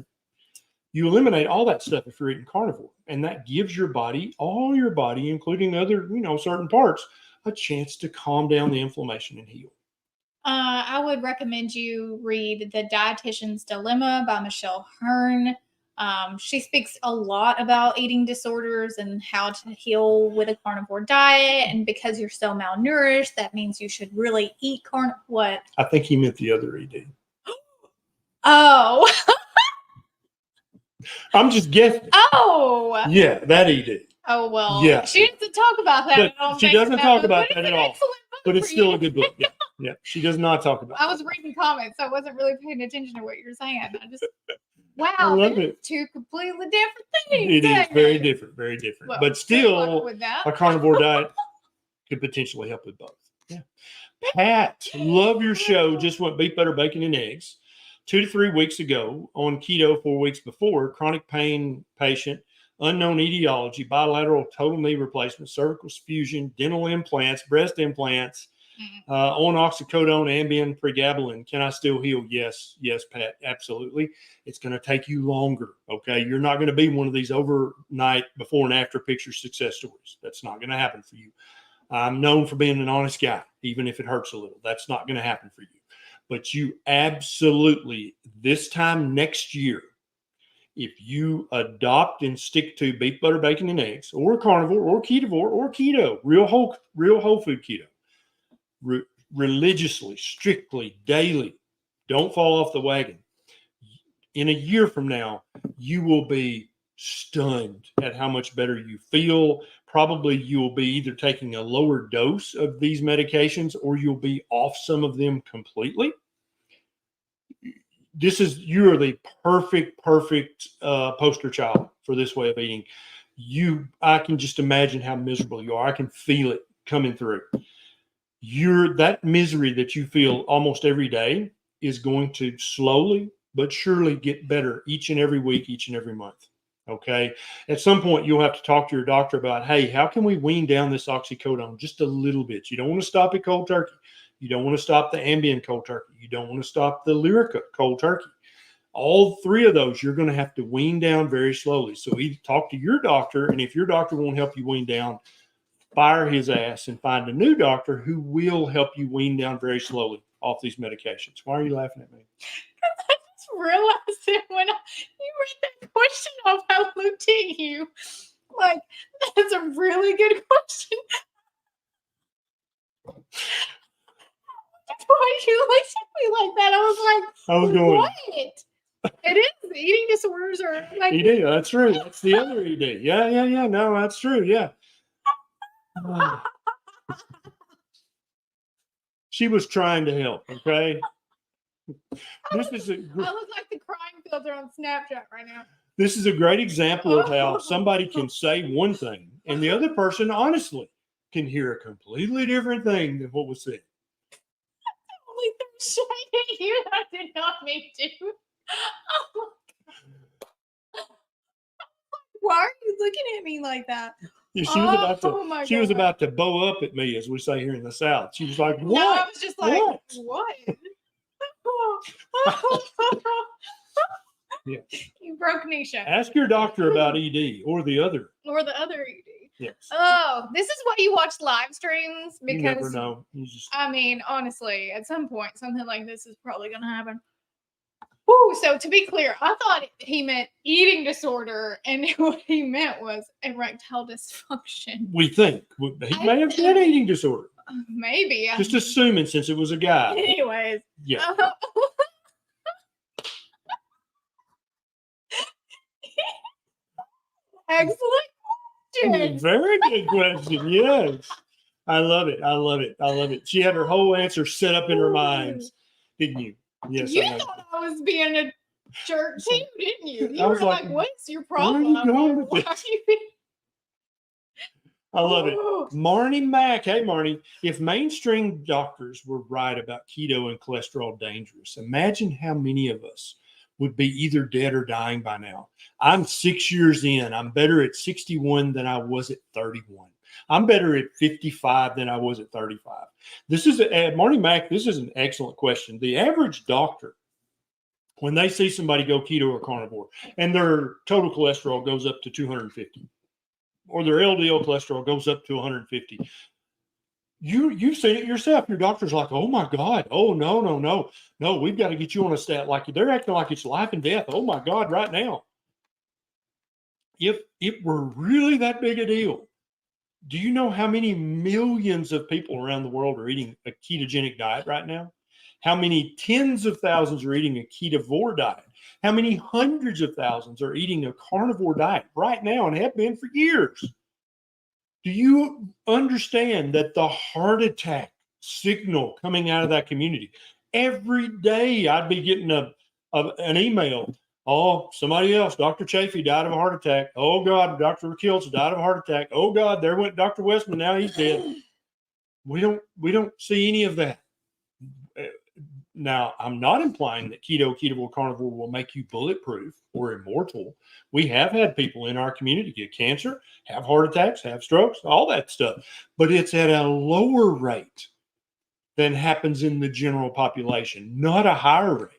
You eliminate all that stuff if you're eating carnivore, and that gives your body, all your body, including other, certain parts, a chance to calm down the inflammation and heal. I would recommend you read The Dietitian's Dilemma by Michelle Hearn. She speaks a lot about eating disorders and how to heal with a carnivore diet. And because you're so malnourished, that means you should really eat what? I think he meant the other ED. Oh. I'm just guessing. Oh. Yeah, that ED. Oh, well. Yeah. She doesn't talk about that. She doesn't talk about that at all. But it's still a good book. Yeah. Yeah. She does not talk about I was reading comments, so I wasn't really paying attention to what you're saying. Wow, I love it. Two completely different things. It is very different, very different. Well, but still, a carnivore diet could potentially help with both. Yeah. Pat, love your show. Just went beef, butter, bacon, and eggs. 2 to 3 weeks ago on keto, 4 weeks before, chronic pain patient, unknown etiology, bilateral total knee replacement, cervical fusion, dental implants, breast implants, On oxycodone, Ambien, pregabalin, can I still heal? Yes, Pat, absolutely. It's going to take you longer. Okay, you're not going to be one of these overnight before and after picture success stories. That's not going to happen for you. I'm known for being an honest guy, even if it hurts a little. That's not going to happen for you. But you absolutely, this time next year, if you adopt and stick to beef, butter, bacon, and eggs, or carnivore, or ketovore, or keto, real whole food keto, religiously, strictly, daily, don't fall off the wagon. In a year from now, you will be stunned at how much better you feel. Probably you will be either taking a lower dose of these medications or you'll be off some of them completely. You are the perfect poster child for this way of eating. I can just imagine how miserable you are. I can feel it coming through. That misery that you feel almost every day is going to slowly but surely get better each and every week, each and every month. Okay. At some point, you'll have to talk to your doctor about, hey, how can we wean down this oxycodone just a little bit? You don't want to stop it cold turkey. You don't want to stop the Ambien cold turkey. You don't want to stop the Lyrica cold turkey. All three of those, you're going to have to wean down very slowly. So either talk to your doctor, and if your doctor won't help you wean down, fire his ass and find a new doctor who will help you wean down very slowly off these medications. Why are you laughing at me? I just realized that when you read that question off, I looked at you like, that's a really good question. Why you looked at me like that? I was like, what? It is. Eating disorders are like ED. That's true. That's the other ED. Yeah. No, that's true. Yeah. She was trying to help. Okay. I look like the crying filter on Snapchat right now. This is a great example of how somebody can say one thing and the other person honestly can hear a completely different thing than what was said. Only threw shade at you. I did not mean to. Oh my God. Why are you looking at me like that? Yeah, she was about to bow up at me, as we say here in the South. She was like, "What?" No, I was just like, "What?" Yeah. You broke Neisha. Ask your doctor about ED or the other ED. Yes. Oh, this is why you watch live streams, because you never know. I mean, honestly, at some point, something like this is probably going to happen. Ooh, so to be clear, I thought he meant eating disorder, and what he meant was erectile dysfunction. We think he may have had eating disorder. Maybe. Just assuming, since it was a guy. Anyways. Yeah. Excellent question. Very good question. Yes. I love it. She had her whole answer set up in her mind, didn't you? Yes. You thought I was being a jerk too, didn't you? You were like, what's your problem? Where are you going with this? I love it. Marnie Mack. Hey, Marnie. If mainstream doctors were right about keto and cholesterol dangerous, imagine how many of us would be either dead or dying by now. I'm 6 years in. I'm better at 61 than I was at 31. I'm better at 55 than I was at 35. This is Marty Mack. This is an excellent question. The average doctor, when they see somebody go keto or carnivore and their total cholesterol goes up to 250 or their LDL cholesterol goes up to 150, you've seen it yourself. Your doctor's like, oh my God. Oh, no, we've got to get you on a stat. Like they're acting like it's life and death. Oh my God, right now. If it were really that big a deal, do you know how many millions of people around the world are eating a ketogenic diet right now? How many tens of thousands are eating a Ketovore diet? How many hundreds of thousands are eating a carnivore diet right now and have been for years? Do you understand that the heart attack signal coming out of that community? Every day I'd be getting an email. Oh, somebody else, Dr. Chafee died of a heart attack. Oh, God, Dr. Kiltz died of a heart attack. Oh, God, there went Dr. Westman. Now he's dead. We don't see any of that. Now, I'm not implying that ketovore, carnivore will make you bulletproof or immortal. We have had people in our community get cancer, have heart attacks, have strokes, all that stuff. But it's at a lower rate than happens in the general population, not a higher rate.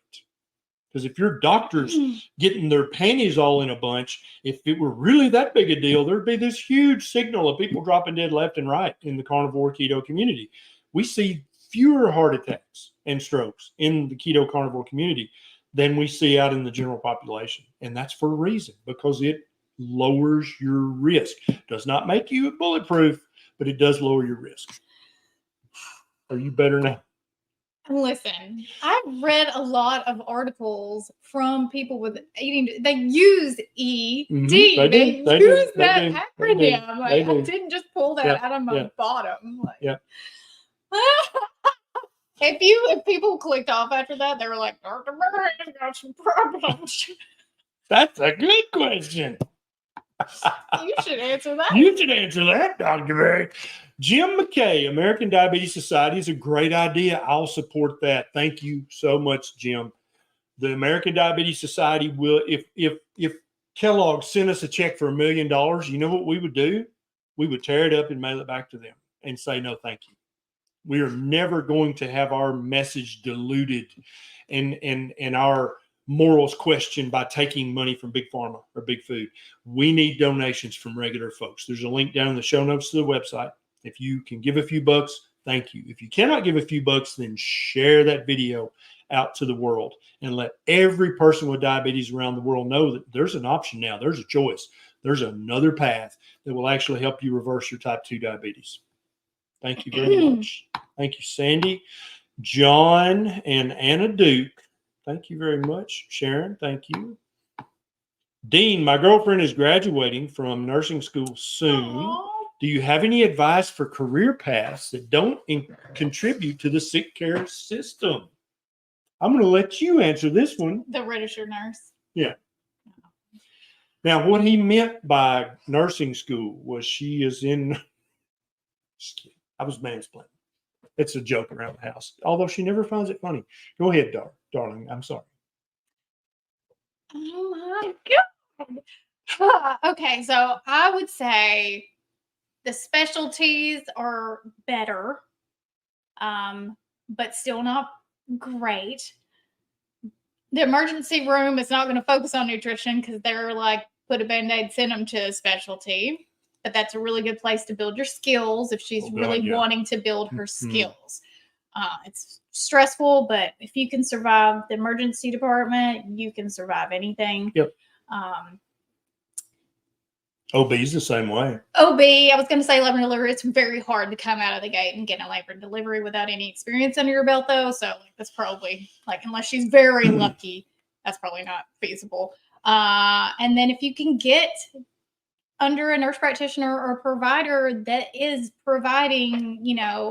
Because if your doctor's getting their panties all in a bunch, if it were really that big a deal, there'd be this huge signal of people dropping dead left and right in the carnivore keto community. We see fewer heart attacks and strokes in the keto carnivore community than we see out in the general population. And that's for a reason, because it lowers your risk. Does not make you bulletproof, but it does lower your risk. Are you better now? Listen, I've read a lot of articles from people with eating. They use ED. They use that acronym. I didn't just pull that out of my bottom. If people clicked off after that, they were like, Dr. Murray's got some problems. That's a good question. You should answer that. You should answer that, Dr. Murray. Jim McKay, American Diabetes Society, is a great idea. I'll support that. Thank you so much, Jim. The American Diabetes Society will, if Kellogg sent us a check for $1 million, you know what we would do? We would tear it up and mail it back to them and say, no, thank you. We are never going to have our message diluted and our morals questioned by taking money from big pharma or big food. We need donations from regular folks. There's a link down in the show notes to the website. If you can give a few bucks, thank you. If you cannot give a few bucks, then share that video out to the world and let every person with diabetes around the world know that there's an option now. There's a choice. There's another path that will actually help you reverse your type 2 diabetes. Thank you very much. Thank you, Sandy, John, and Anna Duke. Thank you very much. Sharon, thank you. Dean, my girlfriend is graduating from nursing school soon. Aww. Do you have any advice for career paths that don't contribute to the sick care system? I'm going to let you answer this one. The registered nurse. Yeah. Now, what he meant by nursing school was she is in. I was mansplaining. It's a joke around the house, although she never finds it funny. Go ahead, darling. I'm sorry. Oh my God. Okay, so I would say the specialties are better, but still not great. The emergency room is not going to focus on nutrition because they're like, put a Band-Aid, send them to a specialty. But that's a really good place to build your skills if she's wanting to build her skills. It's stressful, but if you can survive the emergency department, you can survive anything. Yep. OB is the same way. OB, I was going to say labor and delivery. It's very hard to come out of the gate and get a labor and delivery without any experience under your belt, though. So that's probably, unless she's very lucky, that's probably not feasible. And then if you can get under a nurse practitioner or provider that is providing,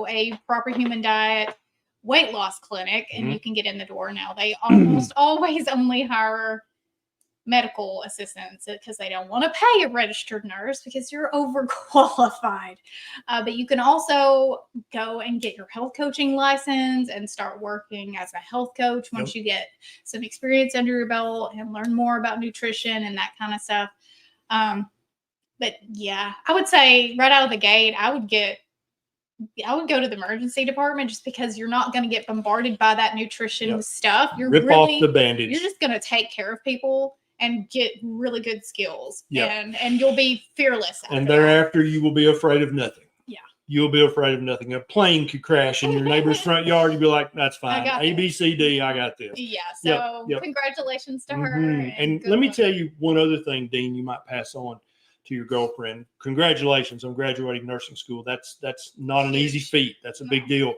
a proper human diet weight loss clinic, and you can get in the door now. They almost always only hire medical assistants because they don't want to pay a registered nurse because you're overqualified. But you can also go and get your health coaching license and start working as a health coach once you get some experience under your belt and learn more about nutrition and that kind of stuff. But yeah, I would say right out of the gate, I would go to the emergency department just because you're not going to get bombarded by that nutrition stuff. You're Rip off the bandage. You're just going to take care of people and get really good skills. And you'll be fearless. And thereafter, you will be afraid of nothing. Yeah. You'll be afraid of nothing. A plane could crash in your neighbor's front yard. You'd be like, that's fine. A, B, C, D, I got this. Yeah. So congratulations to her. And let me tell you one other thing, Dean, you might pass on to your girlfriend. Congratulations on graduating nursing school. That's not an easy feat. That's a big deal.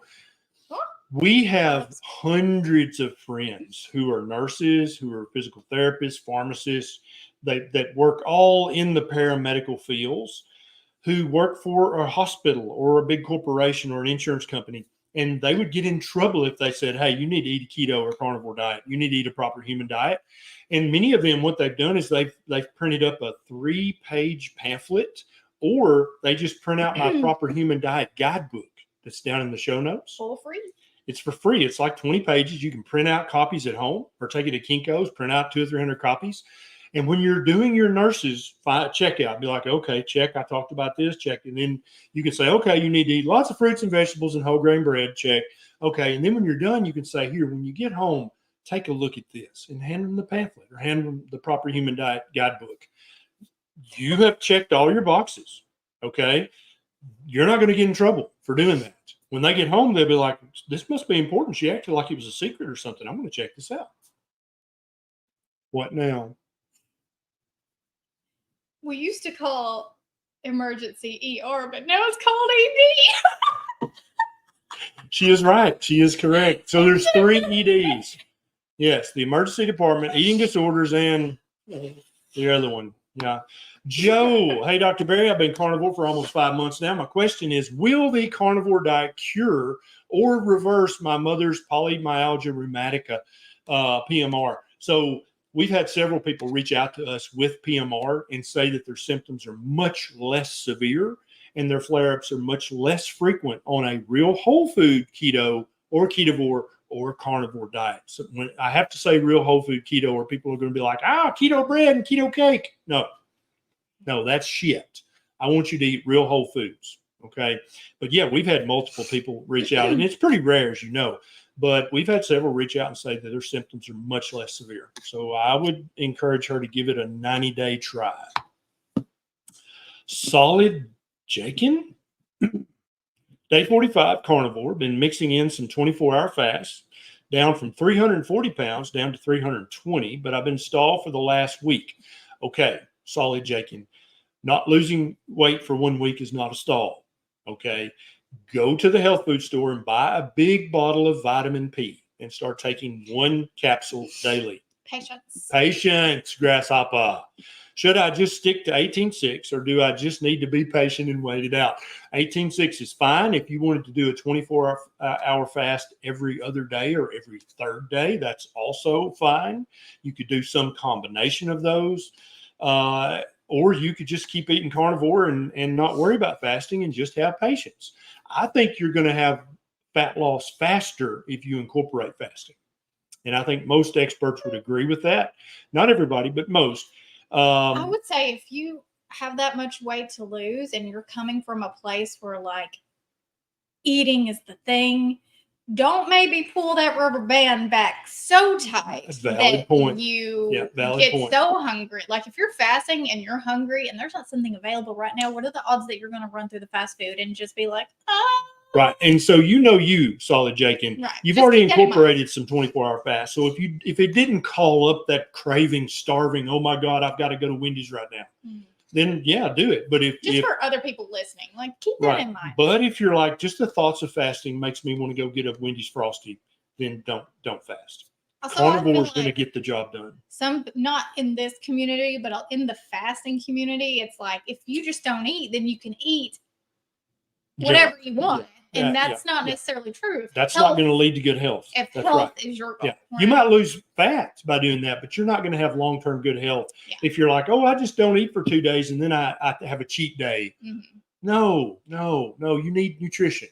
We have hundreds of friends who are nurses, who are physical therapists, pharmacists, that work all in the paramedical fields, who work for a hospital or a big corporation or an insurance company. And they would get in trouble if they said, hey, you need to eat a keto or carnivore diet. You need to eat a proper human diet. And many of them, what they've done is they've printed up a 3-page pamphlet, or they just print out my proper human diet guidebook that's down in the show notes. For free. It's for free. It's like 20 pages. You can print out copies at home or take it to Kinko's, print out 200 or 300 copies. And when you're doing your nurses checkout, be like, okay, check. I talked about this, check. And then you can say, okay, you need to eat lots of fruits and vegetables and whole grain bread, check. Okay. And then when you're done, you can say, here, when you get home, take a look at this and hand them the pamphlet or hand them the Proper Human Diet Guidebook. You have checked all your boxes. Okay. You're not going to get in trouble for doing that. When they get home, they'll be like, this must be important. She acted like it was a secret or something. I'm going to check this out. What now? We used to call emergency ER, but now it's called ED. She is right. She is correct. So there's 3 EDs. Yes, the emergency department, eating disorders, and the other one. Yeah. Joe, hey, Dr. Berry, I've been carnivore for almost 5 months now. My question is, will the carnivore diet cure or reverse my mother's polymyalgia rheumatica, PMR? So we've had several people reach out to us with PMR and say that their symptoms are much less severe and their flare-ups are much less frequent on a real whole food keto or ketovore or carnivore diet. So when I have to say real whole food keto, or people are going to be like, keto bread and keto cake. No, that's shit. I want you to eat real whole foods. Okay. But yeah, we've had multiple people reach out, and it's pretty rare, as you know, but we've had several reach out and say that their symptoms are much less severe. So I would encourage her to give it a 90-day try. Solid Jakin, day 45 carnivore, been mixing in some 24-hour fasts, down from 340 pounds down to 320, but I've been stalled for the last week. Okay, Solid Jakin, not losing weight for 1 week is not a stall. Okay, go to the health food store and buy a big bottle of vitamin P and start taking 1 capsule daily. Patience, grasshopper. Should I just stick to 18.6, or do I just need to be patient and wait it out? 18.6 is fine. If you wanted to do a 24-hour fast every other day or every third day, that's also fine. You could do some combination of those. Or you could just keep eating carnivore and not worry about fasting and just have patience. I think you're going to have fat loss faster if you incorporate fasting. And I think most experts would agree with that. Not everybody, but most. I would say if you have that much weight to lose and you're coming from a place where like eating is the thing, don't maybe pull that rubber band back so tight that you get so hungry. Like if you're fasting and you're hungry and there's not something available right now, what are the odds that you're going to run through the fast food and just be like, Right. And so Solid Jakin, you've already incorporated some 24-hour fast. So if it didn't call up that craving, starving, oh my God, I've got to go to Wendy's right now, then yeah, do it. But if for other people listening, like keep that in mind. But if you're like, just the thoughts of fasting makes me want to go get a Wendy's Frosty, then don't fast. Carnivore is going to get the job done. Some, not in this community, but in the fasting community, it's like if you just don't eat, then you can eat whatever you want. And that's not necessarily true. That's not going to lead to good health. If health is your goal. You might lose fat by doing that, but you're not going to have long-term good health. If you're like, I just don't eat for 2 days and then I have a cheat day. No. You need nutrition.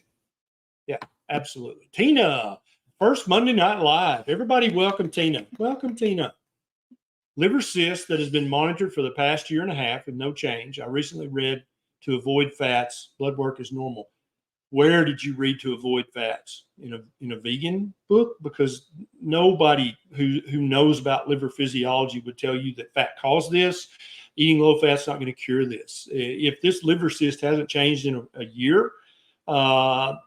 Yeah, absolutely. Tina, first Monday Night Live. Everybody welcome Tina. Welcome, Tina. Liver cyst that has been monitored for the past 1.5 years with no change. I recently read to avoid fats. Blood work is normal. Where did you read to avoid fats? In a vegan book? Because nobody who knows about liver physiology would tell you that fat caused this. Eating low fat is not going to cure this. If this liver cyst hasn't changed in a year, 1.5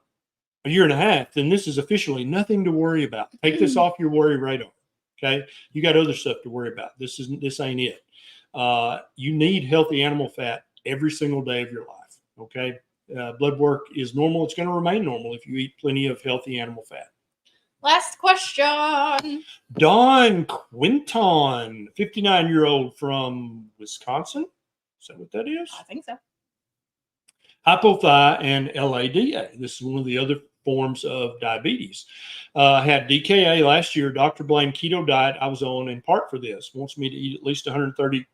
years, then this is officially nothing to worry about. Take this off your worry radar. Okay, you got other stuff to worry about. This ain't it. You need healthy animal fat every single day of your life. Okay. Blood work is normal. It's going to remain normal if you eat plenty of healthy animal fat. Last question. Don Quinton, 59-year-old from Wisconsin. Is that what that is? I think so. Hypothyroid and LADA. This is one of the other forms of diabetes. Had DKA last year. Doctor blamed keto diet I was on in part for this. Wants me to eat at least 130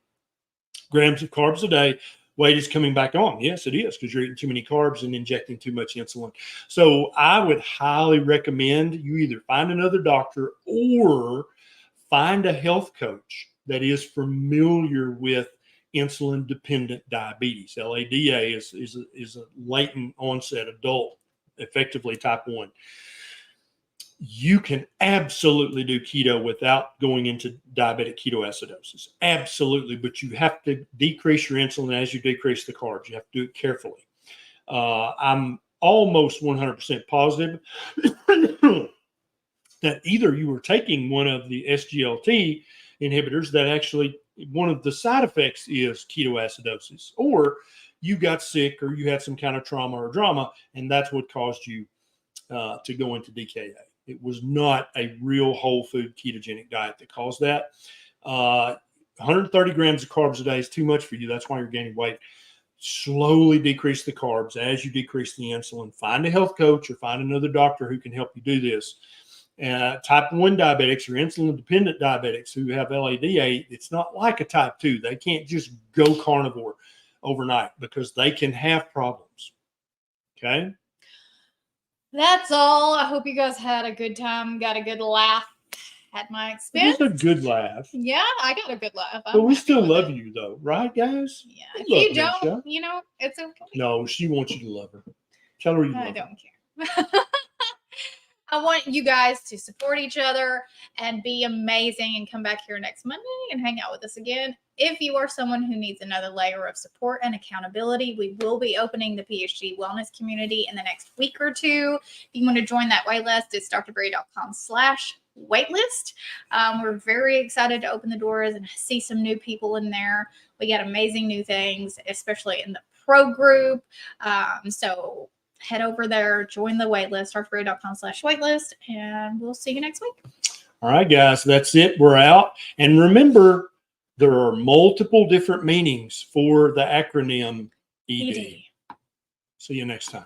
grams of carbs a day. Weight is coming back on. Yes, it is, because you're eating too many carbs and injecting too much insulin. So I would highly recommend you either find another doctor or find a health coach that is familiar with insulin-dependent diabetes. LADA is a latent onset adult, effectively type 1. You can absolutely do keto without going into diabetic ketoacidosis. Absolutely. But you have to decrease your insulin as you decrease the carbs. You have to do it carefully. I'm almost 100% positive that either you were taking one of the SGLT inhibitors that actually one of the side effects is ketoacidosis, or you got sick or you had some kind of trauma or drama, and that's what caused you to go into DKA. It was not a real whole food ketogenic diet that caused that. 130 grams of carbs a day is too much for you. That's why you're gaining weight. Slowly decrease the carbs as you decrease the insulin. Find a health coach or find another doctor who can help you do this. Type 1 diabetics or insulin-dependent diabetics who have LADA, it's not like a type 2. They can't just go carnivore overnight because they can have problems. Okay? That's all. I hope you guys had a good time, got a good laugh at my expense. It was a good laugh. Yeah, I got a good laugh. But we still love you, though. Right, guys? Yeah. If you don't, you know, it's okay. No, she wants you to love her. Tell her you love her. I don't care. I want you guys to support each other and be amazing and come back here next Monday and hang out with us again. If you are someone who needs another layer of support and accountability, we will be opening the PhD wellness community in the next week or two. If you want to join that waitlist, it's drberry.com/waitlist. We're very excited to open the doors and see some new people in there. We got amazing new things, especially in the pro group. So head over there, join the waitlist, drberry.com/waitlist, and we'll see you next week. All right, guys, that's it. We're out. And remember, there are multiple different meanings for the acronym ED. See you next time.